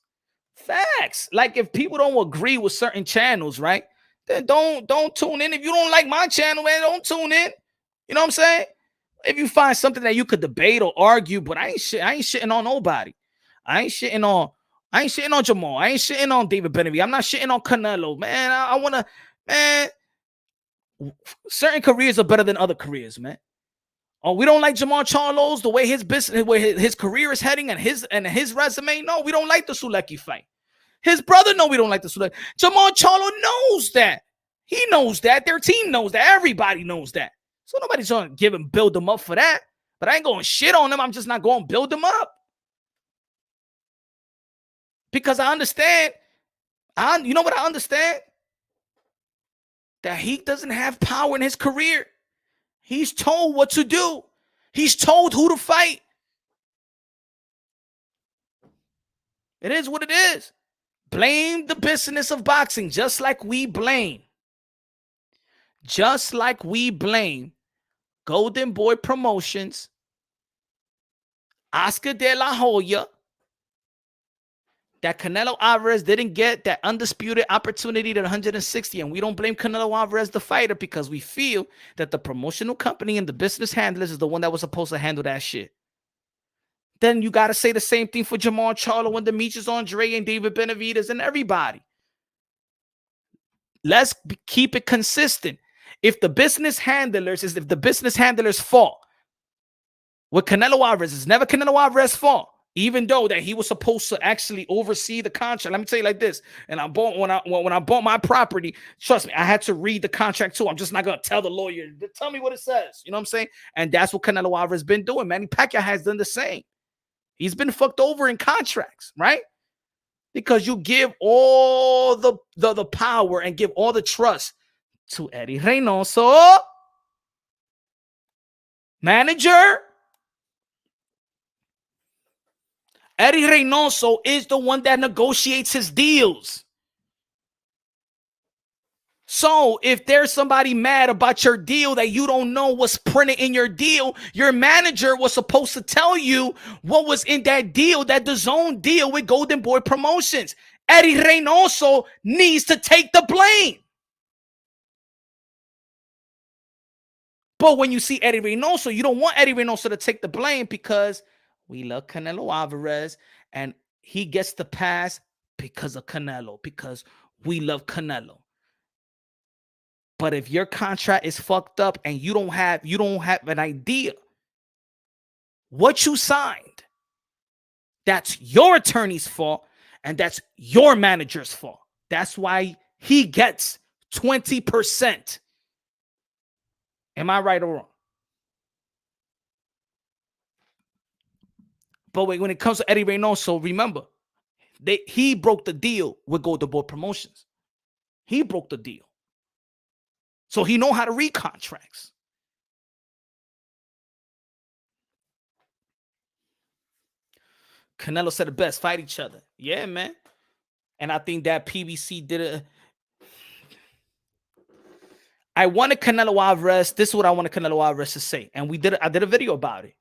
Facts. Like if people don't agree with certain channels, right? Then don't tune in. If you don't like my channel, man, don't tune in. You know what I'm saying? If you find something that you could debate or argue, but I ain't shitting on nobody. I ain't shitting on Jamal. I ain't shitting on David Benavidez. I'm not shitting on Canelo. Man, I wanna, man. Certain careers are better than other careers, man. Oh, we don't like Jamal Charlo's the way his business, where his career is heading, and his resume. No, we don't like the Sulecki fight. His brother, no, we don't like the Sulecki. Jamal Charlo knows that. He knows that. Their team knows that. Everybody knows that. So nobody's going to build them up for that. But I ain't going to shit on them. I'm just not going to build them up. Because I understand. You know what I understand? That he doesn't have power in his career. He's told what to do. He's told who to fight. It is what it is. Blame the business of boxing, just like we blame Golden Boy Promotions, Oscar De La Hoya, that Canelo Alvarez didn't get that undisputed opportunity to 160. And we don't blame Canelo Alvarez, the fighter, because we feel that the promotional company and the business handlers is the one that was supposed to handle that shit. Then you got to say the same thing for Jamal Charlo and Demetrius Andre and David Benavidez and everybody. Let's keep it consistent. If the business handlers' fault with Canelo Alvarez, it's never Canelo Alvarez's fault. Even though that he was supposed to actually oversee the contract. Let me tell you like this. And when I bought my property, trust me, I had to read the contract too. I'm just not going to tell the lawyer. Tell me what it says. You know what I'm saying? And that's what Canelo Alvarez has been doing. Manny Pacquiao has done the same. He's been fucked over in contracts, right? Because you give all the power and give all the trust to Eddy Reynoso, manager. Eddy Reynoso is the one that negotiates his deals. So if there's somebody mad about your deal that you don't know what's printed in your deal, your manager was supposed to tell you what was in that deal, that DAZN deal with Golden Boy Promotions. Eddy Reynoso needs to take the blame. But when you see Eddy Reynoso, you don't want Eddy Reynoso to take the blame because we love Canelo Alvarez and he gets the pass because of Canelo, because we love Canelo. But if your contract is fucked up and you don't have an idea what you signed, that's your attorney's fault and that's your manager's fault. That's why he gets 20%. Am I right or wrong? But wait, when it comes to Eddy Reynoso, remember, he broke the deal with Golden Boy Promotions. He broke the deal. So he know how to read contracts. Canelo said the best, fight each other. Yeah, man. And I think that PBC did it. I wanted Canelo Alvarez. This is what I wanted Canelo Alvarez to say. And I did a video about it.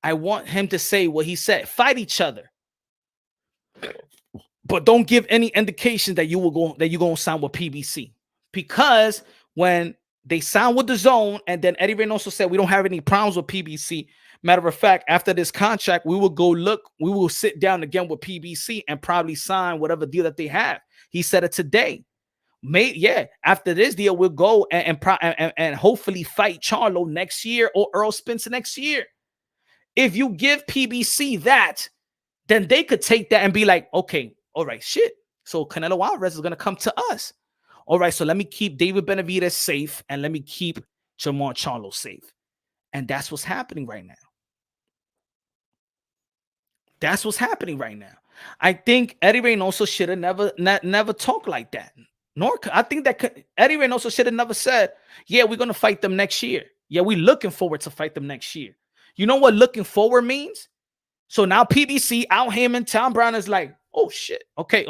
I want him to say what he said. Fight each other. But don't give any indication that you're going to sign with PBC. Because when they signed with the Zone, and then Eddy Reynoso said we don't have any problems with PBC. Matter of fact, after this contract, we will sit down again with PBC and probably sign whatever deal that they have. He said it today. After this deal, we'll go and hopefully fight Charlo next year or Earl Spence next year. If you give PBC that, then they could take that and be like, okay, all right, shit. So Canelo Alvarez is going to come to us. All right, so let me keep David Benavidez safe and let me keep Jamar Charlo safe. And that's what's happening right now. That's what's happening right now. I think Eddy Reynoso should have never talked like that. I think that Eddy Reynoso should have never said, yeah, we're going to fight them next year. Yeah, we're looking forward to fight them next year. You know what looking forward means? So now PBC, Al Heyman, Tom Brown is like, oh, shit. Okay.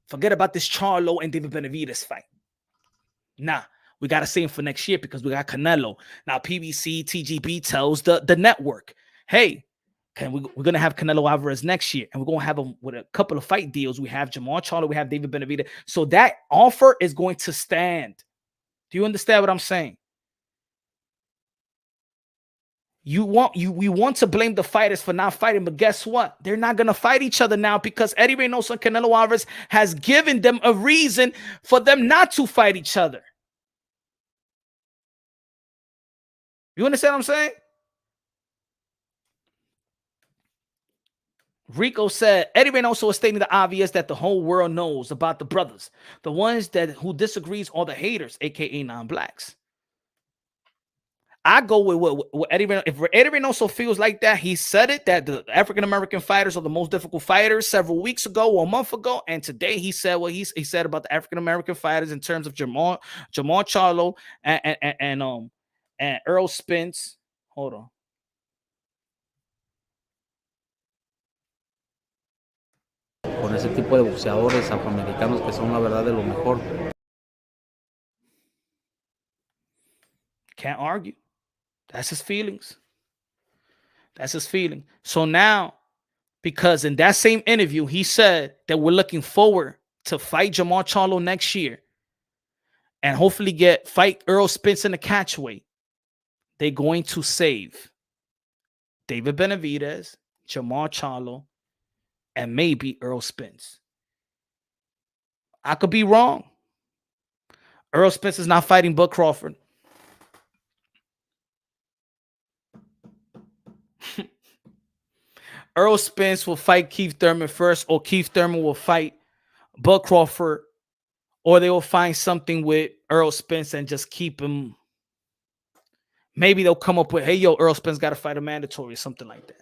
Forget about this Charlo and David Benavidez fight. Nah, we got to save him for next year because we got Canelo. Now PBC, TGB tells the network, hey, we're going to have Canelo Alvarez next year, and we're going to have him with a couple of fight deals. We have Jamar Charlo, we have David Benavidez. So that offer is going to stand. Do you understand what I'm saying? We want to blame the fighters for not fighting, but guess what? They're not going to fight each other now because Eddy Reynoso and Canelo Alvarez has given them a reason for them not to fight each other. You understand what I'm saying? Rico said, Eddy Reynoso is stating the obvious that the whole world knows about the brothers. The ones who disagrees are the haters, aka non-blacks. I go with what Eddy Reynoso. If Eddy Reynoso feels like that, he said it, that the African-American fighters are the most difficult fighters several weeks ago or a month ago. And today he said what he said about the African-American fighters in terms of Jamar Charlo and Earl Spence. Hold on. Con ese tipo de boxeadores afroamericanos que son la verdad de lo mejor. Can't argue. That's his feelings. That's his feeling. So now, because in that same interview, he said that we're looking forward to fight Jamar Charlo next year and hopefully fight Earl Spence in the catchweight. They're going to save David Benavidez, Jamar Charlo, and maybe Earl Spence. I could be wrong. Earl Spence is not fighting Bud Crawford. Earl Spence will fight Keith Thurman first, or Keith Thurman will fight Bud Crawford, or they will find something with Earl Spence and just keep him. Maybe they'll come up with, hey, yo, Earl Spence got to fight a mandatory or something like that.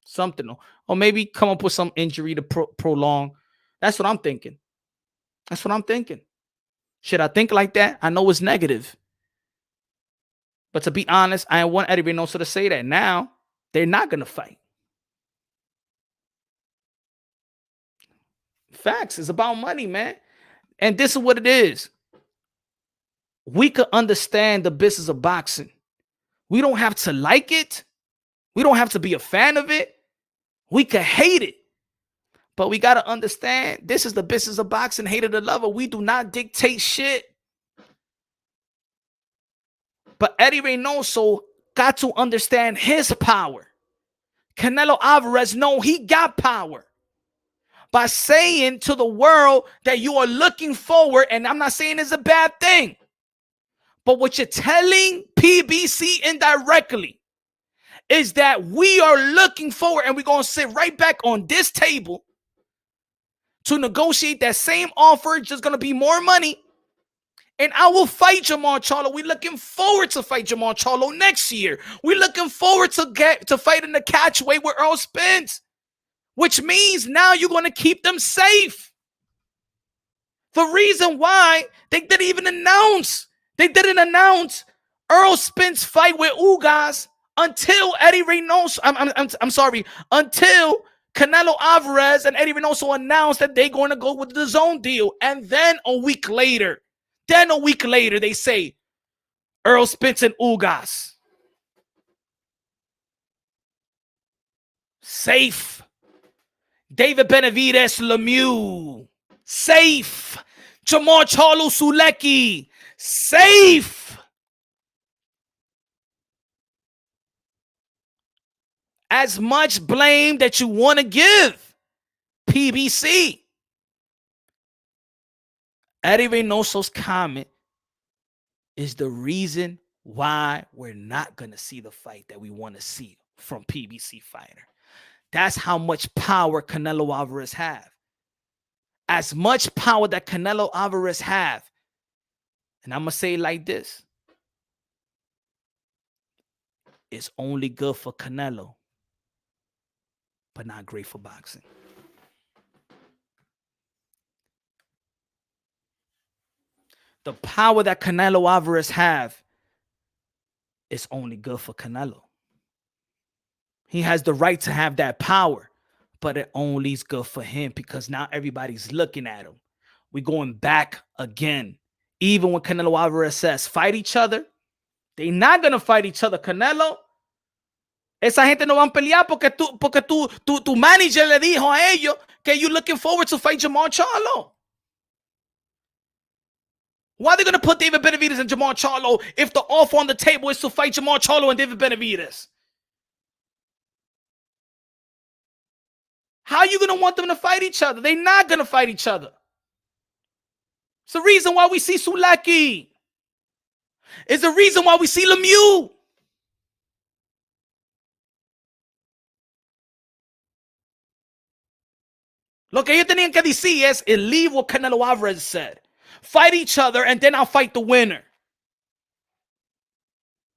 Something. Or maybe come up with some injury to prolong. That's what I'm thinking. That's what I'm thinking. Should I think like that? I know it's negative. But to be honest, I want Eddy Reynoso to say that. Now, they're not going to fight. Facts. It's about money, man. And this is what it is. We could understand the business of boxing. We don't have to like it. We don't have to be a fan of it. We could hate it. But we got to understand this is the business of boxing. Hate it or love it. We do not dictate shit. But Eddy Reynoso got to understand his power. Canelo Alvarez, no, he got power. by saying to the world that you are looking forward, and I'm not saying it's a bad thing, but what you're telling PBC indirectly is that we are looking forward and we're going to sit right back on this table to negotiate that same offer, just going to be more money. And I will fight Jamal Charlo. We're looking forward to fight Jamal Charlo next year. We're looking forward to fight in the catchweight with Earl Spence, which means now you're going to keep them safe. The reason why they didn't announce Earl Spence fight with Ugas until Eddie Reynoso. I'm sorry, until Canelo Alvarez and Eddy Reynoso announced that they're going to go with the DAZN deal. And then a week later, they say Earl Spence and Ugas. Safe. David Benavidez Lemieux. Safe. Jamal Charlo Sulecki. Safe. As much blame that you want to give PBC, Eddy Reynoso's comment is the reason why we're not going to see the fight that we want to see from PBC fighter. That's how much power Canelo Alvarez have. As much power that Canelo Alvarez have. And I'm going to say it like this. It's only good for Canelo, but not great for boxing. The power that Canelo Alvarez have is only good for Canelo. He has the right to have that power, but it only is good for him because now everybody's looking at him. We're going back again. Even when Canelo Alvarez says fight each other, they're not going to fight each other. Canelo, esa gente no van a pelear porque tu manager le dijo a ellos que you're looking forward to fight Jamal Charlo. Why are they going to put David Benavidez and Jamal Charlo if the offer on the table is to fight Jamal Charlo and David Benavidez? How are you going to want them to fight each other? They're not going to fight each other. It's the reason why we see Sulaki. It's the reason why we see Lemieux. Lo que ellos tenían que decir es leave what Canelo Alvarez said. Fight each other and then I'll fight the winner.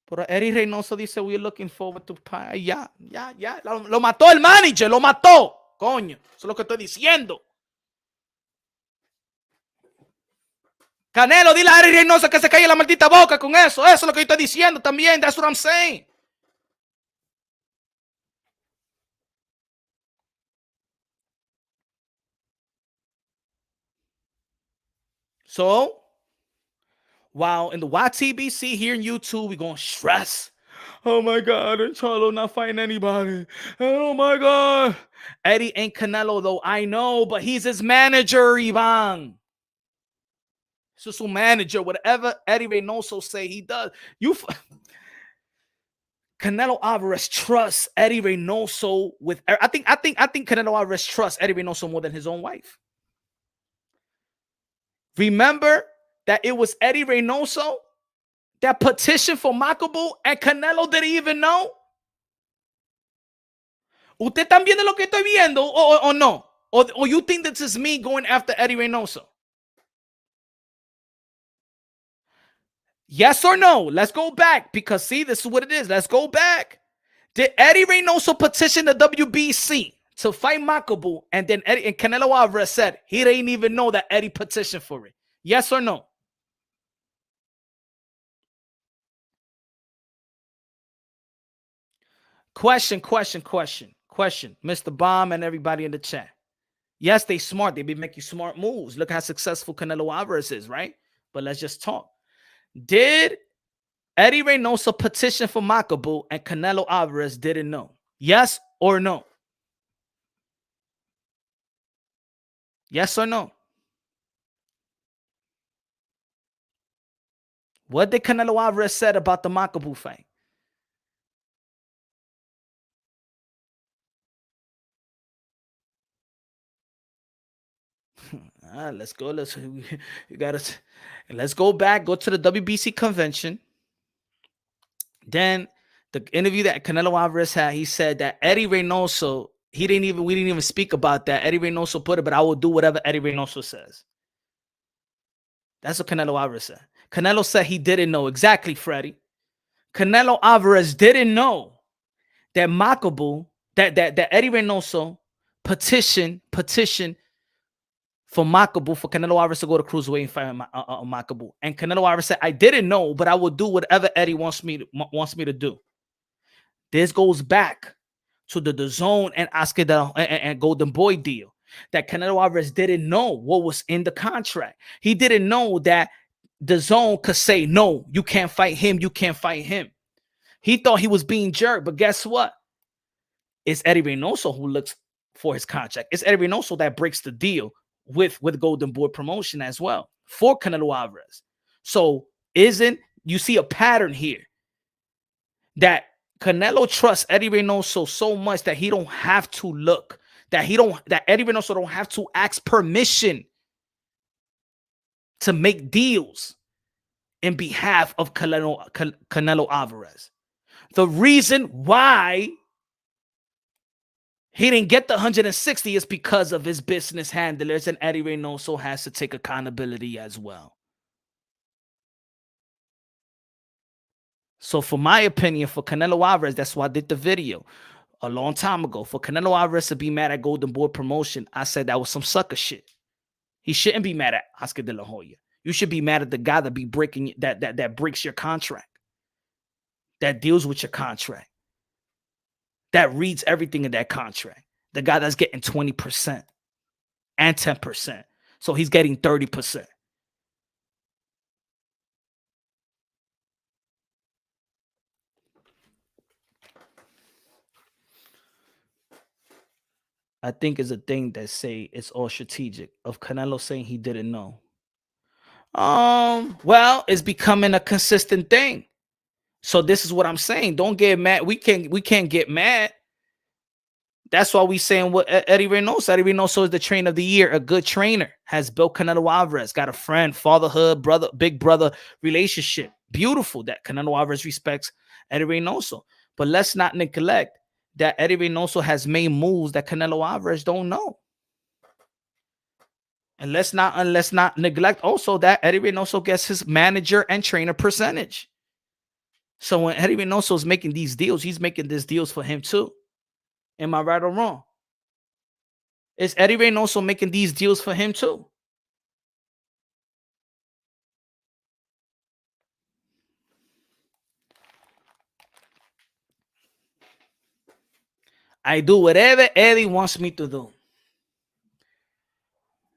Pero Eddy Reynoso dice we're looking forward to... Ya. Lo mató el manager, lo mató. Coño, eso es lo que estoy diciendo. Canelo, dile a Eddy Reynoso que se calle la maldita boca con eso. Eso es lo que yo estoy diciendo también. That's what I'm saying. So, while in the YTBC here in YouTube, we're going to stress. Oh my God, Charlo not fighting anybody. Oh my God. Eddy ain't Canelo though, I know, but he's his manager, Ivan. This is his manager. Whatever Eddy Reynoso say, he does. Canelo Alvarez trusts Eddy Reynoso with. I think Canelo Alvarez trusts Eddy Reynoso more than his own wife. Remember that it was Eddy Reynoso that petitioned for Makabu and Canelo didn't even know? ¿Usted están viendo lo que estoy viendo or no? Or you think this is me going after Eddy Reynoso? Yes or no? Let's go back because see, this is what it is. Let's go back. Did Eddy Reynoso petition the WBC to fight Makabu and then Canelo Alvarez said he didn't even know that Eddy petitioned for it? Yes or no? Question, Mr. Bomb and everybody in the chat. Yes, they smart. They be making smart moves. Look how successful Canelo Alvarez is, right? But let's just talk. Did Eddy Reynoso petition for Makabu and Canelo Alvarez didn't know? Yes or no? Yes or no? What did Canelo Alvarez said about the Makabu fight? Let's go. Let's go back. Go to the WBC convention. Then the interview that Canelo Alvarez had, he said that Eddy Reynoso, we didn't even speak about that. Eddy Reynoso put it, but I will do whatever Eddy Reynoso says. That's what Canelo Alvarez said. Canelo said he didn't know. Exactly, Freddie. Canelo Alvarez didn't know that Makabu, that Eddy Reynoso petition for Makabu, for Canelo Alvarez to go to cruiserweight and fight Makabu. And Canelo Alvarez said, I didn't know, but I will do whatever Eddy wants me to do. This goes back to the DAZN and Oscar and Golden Boy deal, that Canelo Alvarez didn't know what was in the contract. He didn't know that DAZN could say, no, you can't fight him. You can't fight him. He thought he was being jerked, but guess what? It's Eddy Reynoso who looks for his contract. It's Eddy Reynoso that breaks the deal with Golden Boy Promotion as well for Canelo Alvarez. So you see a pattern here that Canelo trusts Eddy Reynoso so much that he don't have to look, that Eddy Reynoso don't have to ask permission to make deals in behalf of Canelo Alvarez. The reason why he didn't get the 160 is because of his business handlers, and Eddy Reynoso has to take accountability as well. So for my opinion, for Canelo Alvarez, that's why I did the video a long time ago. For Canelo Alvarez to be mad at Golden Boy Promotion, I said that was some sucker shit. He shouldn't be mad at Oscar De La Hoya. You should be mad at the guy that be breaking that breaks your contract, that deals with your contract, that reads everything in that contract. The guy that's getting 20% and 10%. So he's getting 30%. I think is a thing that say it's all strategic, of Canelo saying he didn't know. Well, it's becoming a consistent thing. So this is what I'm saying. Don't get mad. We can't get mad. That's why we saying what Eddy Reynoso. Eddy Reynoso is the trainer of the year. A good trainer, has built Canelo Alvarez, got a friend, fatherhood, brother, big brother relationship. Beautiful that Canelo Alvarez respects Eddy Reynoso. But let's not neglect that Eddy Reynoso has made moves that Canelo Alvarez don't know. And let's not neglect also that Eddy Reynoso gets his manager and trainer percentage. So when Eddy Reynoso is making these deals, he's making these deals for him too. Am I right or wrong? Is Eddy Reynoso making these deals for him too? I do whatever Eddy wants me to do.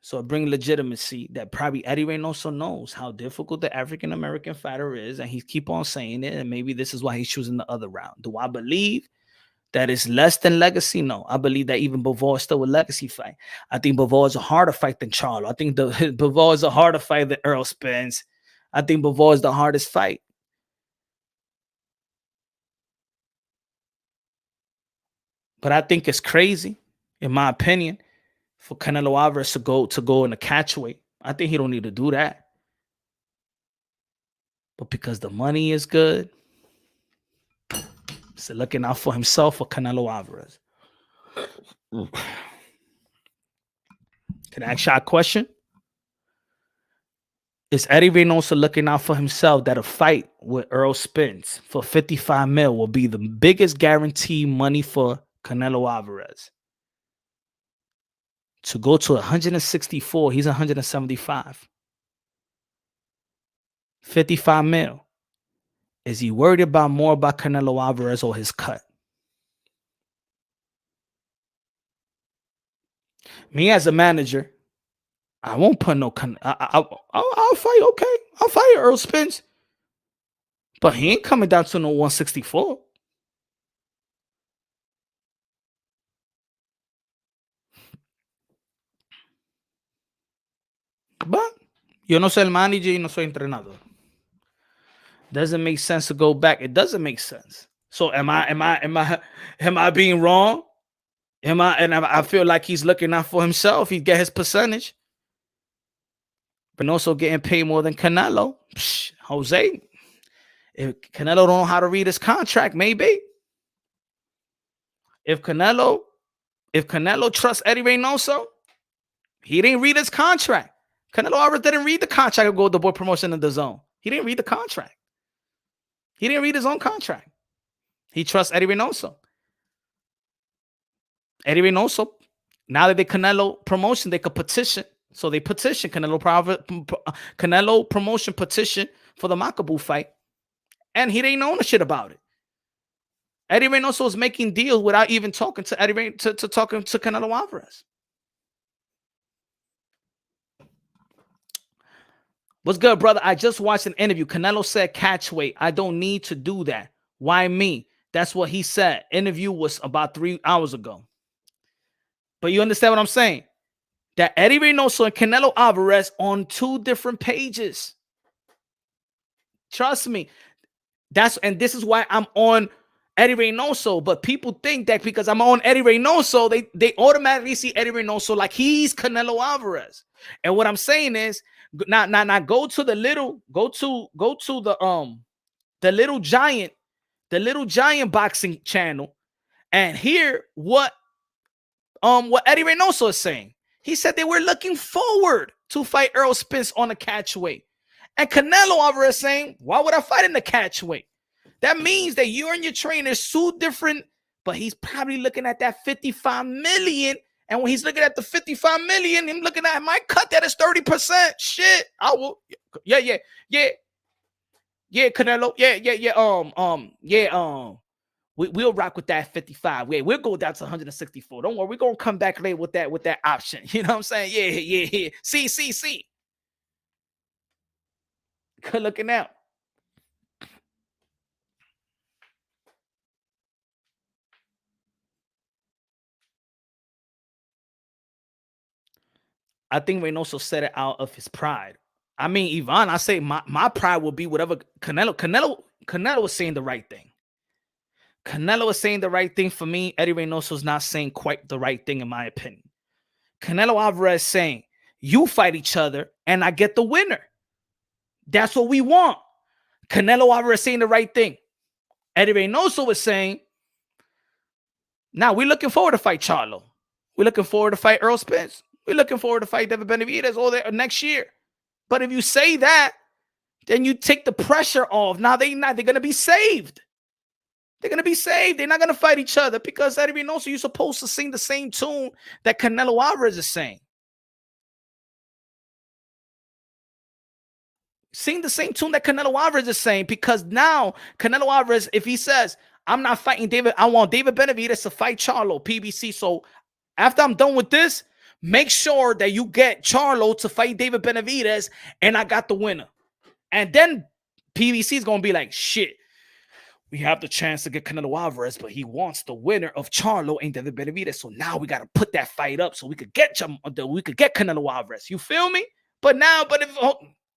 So I bring legitimacy that probably Eddy Reynoso knows how difficult the African-American fighter is, and he keep on saying it, and maybe this is why he's choosing the other route. Do I believe that it's less than legacy? No. I believe that even Bivol is still a legacy fight. I think Bivol is a harder fight than Charlo. I think Bivol is a harder fight than Errol Spence. I think Bivol is the hardest fight. But I think it's crazy, in my opinion, for Canelo Alvarez to go in a catchweight. I think he don't need to do that. But because the money is good, so looking out for himself for Canelo Alvarez. Can I ask you a question? Is Eddy Reynoso looking out for himself that a fight with Errol Spence for 55 mil will be the biggest guarantee money for Canelo Alvarez? To go to 164, he's 175. 55 mil. Is he worried about more about Canelo Alvarez or his cut? Me as a manager, I won't put no. I'll fight. Okay, I'll fight Errol Spence, but he ain't coming down to no 164. But yo no soy el manager y no soy entrenador. Doesn't make sense to go back. It doesn't make sense. So am I being wrong? I feel like he's looking out for himself. He get his percentage. Reynoso getting paid more than Canelo. Psh, Jose, if Canelo don't know how to read his contract, maybe. If Canelo trusts Eddy Reynoso, he didn't read his contract. Canelo Alvarez didn't read the contract to go with the boy promotion in the zone. He didn't read the contract. He didn't read his own contract. He trusts Eddy Reynoso. Eddy Reynoso, now that they Canelo promotion, they could petition. So they petition Canelo promotion petition for the Makabu fight. And he didn't know shit about it. Eddy Reynoso was making deals without even talking to talking to Canelo Alvarez. What's good, brother? I just watched an interview. Canelo said catch weight. I don't need to do that. Why me? That's what he said. Interview was about 3 hours ago. But you understand what I'm saying? That Eddy Reynoso and Canelo Alvarez on 2 different pages. Trust me. And this is why I'm on Eddy Reynoso. But people think that because I'm on Eddy Reynoso, they automatically see Eddy Reynoso like he's Canelo Alvarez. And what I'm saying is, now go to the little giant boxing channel and hear what Eddy Reynoso is saying. He said they were looking forward to fight Errol Spence on the catch weight. And Canelo Alvarez saying, why would I fight in the catch weight? That means that you and your trainer is 2 different, but he's probably looking at that 55 million. And when he's looking at the 55 million, him looking at my cut that is 30%. Shit. I will. Yeah, Canelo. We'll rock with that 55. Yeah, we'll go down to 164. Don't worry, we're gonna come back later with that option. You know what I'm saying? Yeah. See. Good looking out. I think Reynoso said it out of his pride. I mean, Ivan, I say my pride will be whatever Canelo was saying the right thing. Canelo is saying the right thing for me. Eddy Reynoso is not saying quite the right thing, in my opinion. Canelo Alvarez saying, you fight each other and I get the winner. That's what we want. Canelo Alvarez saying the right thing. Eddy Reynoso was saying, now we're looking forward to fight Charlo. We're looking forward to fight Errol Spence. We're looking forward to fight David Benavidez all there next year. But if you say that, then you take the pressure off. Now they're going to be saved. They're going to be saved. They're not going to fight each other because Eddy Reynoso, you're supposed to sing the same tune that Canelo Alvarez is saying. Sing the same tune that Canelo Alvarez is saying, because now Canelo Alvarez, if he says, I'm not fighting David, I want David Benavidez to fight Charlo, PBC. So after I'm done with this, make sure that you get Charlo to fight David Benavidez, and I got the winner. And then PBC is going to be like, shit, we have the chance to get Canelo Alvarez, but he wants the winner of Charlo and David Benavidez. So now we got to put that fight up so we could get Canelo Alvarez. You feel me? But if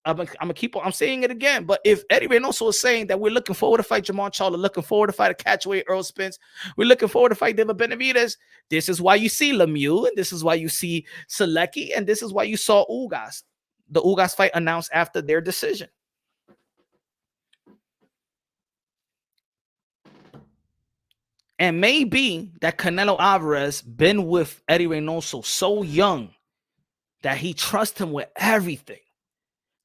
I'm saying it again. But if Eddy Reynoso is saying that we're looking forward to fight Jamal Charlo, looking forward to fight a catchweight Errol Spence, we're looking forward to fight David Benavidez, this is why you see Lemieux, and this is why you see Selecki, and this is why you saw Ugas. The Ugas fight announced after their decision. And maybe that Canelo Alvarez been with Eddy Reynoso so young that he trusts him with everything,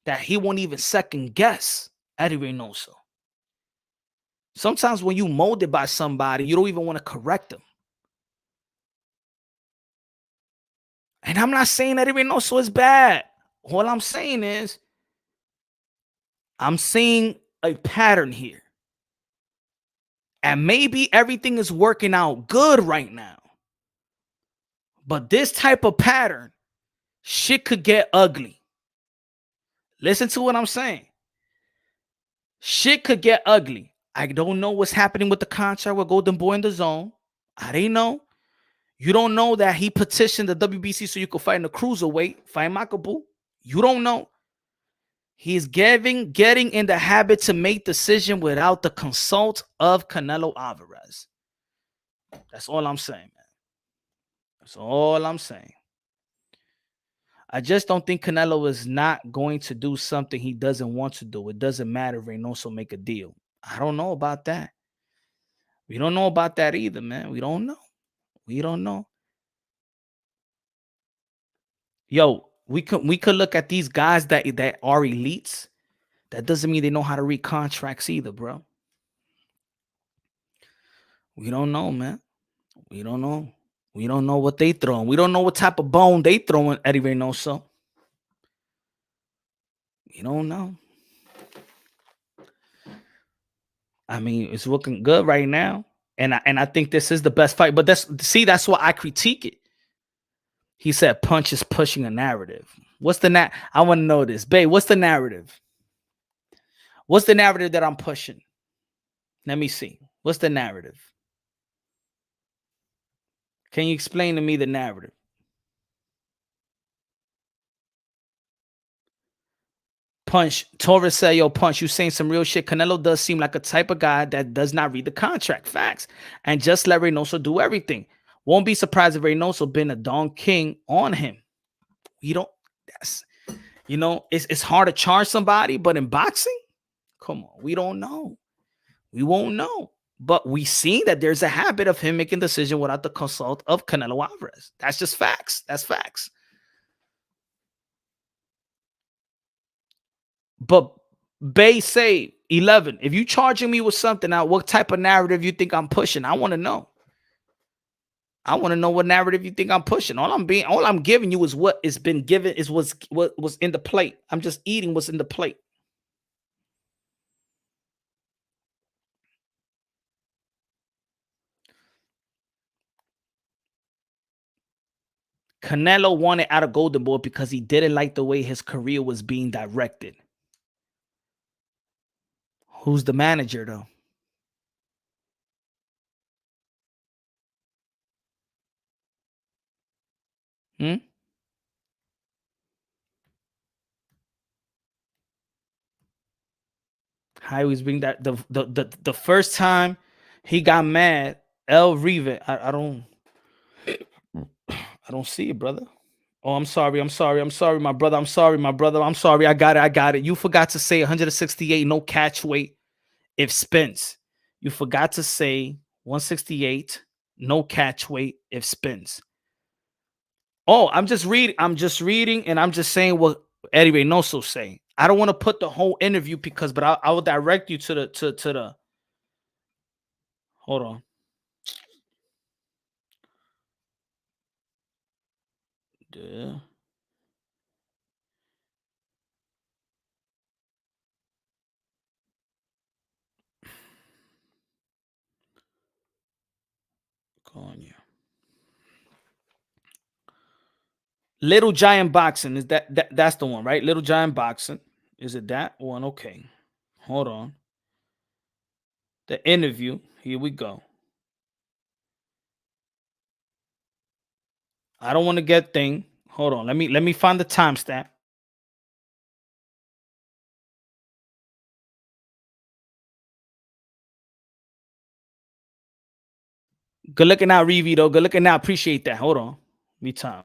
that he won't even second guess Eddy Reynoso. Sometimes when you molded by somebody, you don't even want to correct them. And I'm not saying Eddy Reynoso is bad. All I'm saying is I'm seeing a pattern here. And maybe everything is working out good right now. But this type of pattern, shit could get ugly. Listen to what I'm saying. Shit could get ugly. I don't know what's happening with the contract with Golden Boy in the zone. I didn't know. You don't know that he petitioned the WBC so you could fight in the cruiserweight, fight Makabu. You don't know. He's getting in the habit to make decisions without the consult of Canelo Alvarez. That's all I'm saying, man. That's all I'm saying. I just don't think Canelo is not going to do something he doesn't want to do. It doesn't matter if Reynoso make a deal. I don't know about that. We don't know about that either, man. We don't know. We don't know. Yo, we could look at these guys that are elites. That doesn't mean they know how to read contracts either, bro. We don't know, man. We don't know. We don't know what they throwing. We don't know what type of bone they throwing Eddy Reynoso. We don't know. I mean, it's looking good right now. And I think this is the best fight. But that's why I critique it. He said Punch is pushing a narrative. What's the I want to know this. Babe, what's the narrative? What's the narrative that I'm pushing? Let me see. What's the narrative? Can you explain to me the narrative? Punch, Torres said, yo, Punch, you saying some real shit. Canelo does seem like a type of guy that does not read the contract. Facts. And just let Reynoso do everything. Won't be surprised if Reynoso been a Don King on him. You don't, that's, you know, it's hard to charge somebody, but in boxing, come on, we don't know. We won't know. But we see that there's a habit of him making decisions without the consult of Canelo Alvarez. That's just facts. That's facts. But Bay say 11. If you charging me with something now, what type of narrative you think I'm pushing? I want to know. I want to know what narrative you think I'm pushing. All I'm giving you is what has been given, is what was in the plate. I'm just eating what's in the plate. Canelo wanted out of Golden Boy because he didn't like the way his career was being directed. Who's the manager, though? How he was being that the first time he got mad, El Rive. I don't see it, brother. Oh, I'm sorry, my brother. I'm sorry. I got it. You forgot to say 168, no catch weight if Spence. You forgot to say 168, no catch weight if Spence. Oh, I'm just reading, and I'm just saying what Eddy Reynoso saying. I don't want to put the whole interview but I will direct you to the. Hold on. Yeah. Little Giant Boxing, is that's the one, right? Little Giant Boxing. Is it that one? Okay. Hold on. The interview. Here we go. I don't want to get thing. Hold on. Let me find the timestamp. Good looking out, Reevy, though. Good looking out. Appreciate that. Hold on. Me time.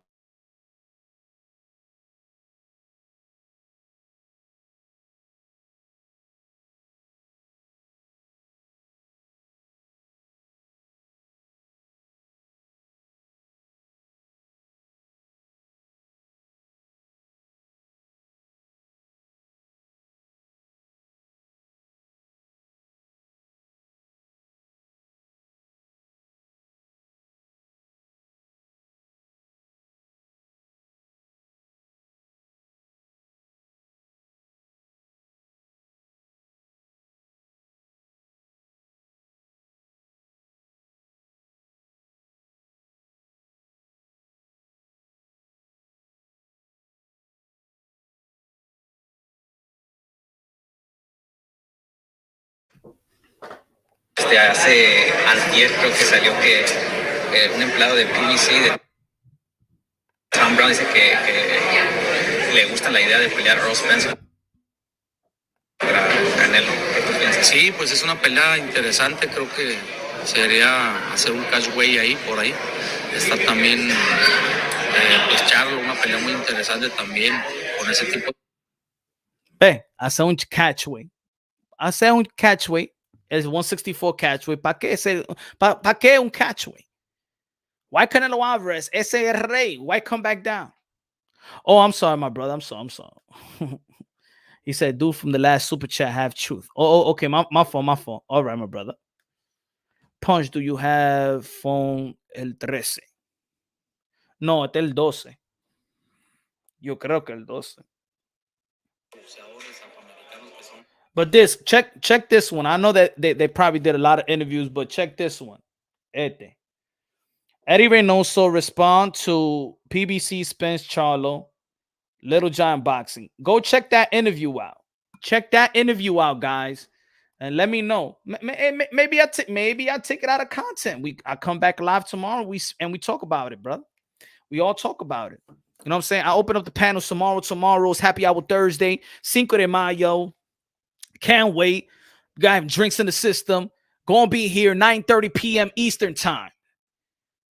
Hace antier creo que salió que un empleado de PBC de Tom Brown dice que le gusta la idea de pelear a Ross Spencer para Canelo. ¿Qué tú piensas? Sí, pues es una pelea interesante. Creo que sería hacer un catchway ahí, por ahí. Está también pues Charlo, una pelea muy interesante también con ese tipo. Ve, hace un catchweight. Hace un catchweight. Es 164 catchweight. ¿Para qué, pa qué un catchweight? Why Canelo Alvarez? Ese es rey. Why come back down? Oh, I'm sorry, my brother. I'm sorry. He said, dude from the last super chat have truth. Oh, okay. My fault. All right, my brother. Punch, do you have phone el 13? No, it's el 12. Yo creo que el 12. But this, check this one. I know that they probably did a lot of interviews, but check this one. Eddy Reynoso respond to PBC Spence Charlo, Little Giant Boxing. Go check that interview out. Check that interview out, guys, and let me know. Maybe I take it out of content. I come back live tomorrow. We talk about it, brother. We all talk about it. You know what I'm saying? I open up the panels tomorrow. Tomorrow's Happy Hour Thursday, Cinco de Mayo. Can't wait. We got drinks in the system. Gonna be here 9:30 p.m. Eastern time.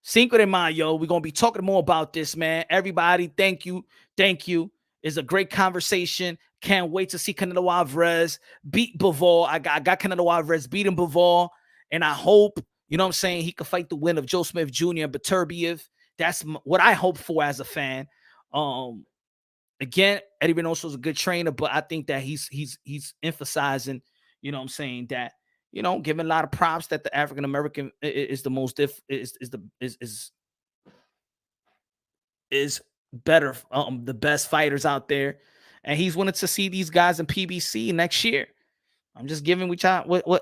Cinco de Mayo. We're gonna be talking more about this, man. Everybody, thank you. Thank you. It's a great conversation. Can't wait to see Canelo Alvarez beat Bivol. I got Canelo Alvarez beating Bivol, and I hope, you know what I'm saying, he could fight the win of Joe Smith Jr. and Beterbiev. That's what I hope for as a fan. Again, Eddy Reynoso is a good trainer, but I think that he's emphasizing, you know what I'm saying, that, you know, giving a lot of props that the African American is the most is better, the best fighters out there, and he's wanted to see these guys in PBC next year. I'm just giving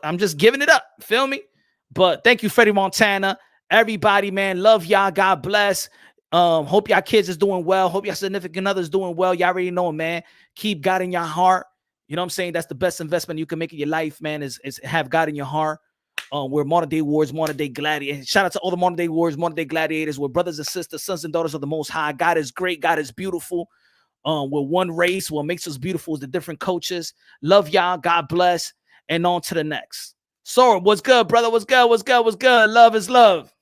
I'm just giving it up. Feel me? But thank you, Freddie Montana. Everybody, man, love y'all. God bless. Hope y'all kids is doing well. Hope y'all significant others doing well. Y'all already know, man. Keep God in your heart. You know what I'm saying? That's the best investment you can make in your life, man, is have God in your heart. We're modern day warriors, modern day gladiators. Shout out to all the modern day warriors, modern day gladiators. We're brothers and sisters, sons and daughters of the Most High. God is great. God is beautiful. We're one race. What makes us beautiful is the different coaches. Love y'all. God bless. And on to the next. Sora, what's good, brother? What's good? What's good? What's good? Love is love.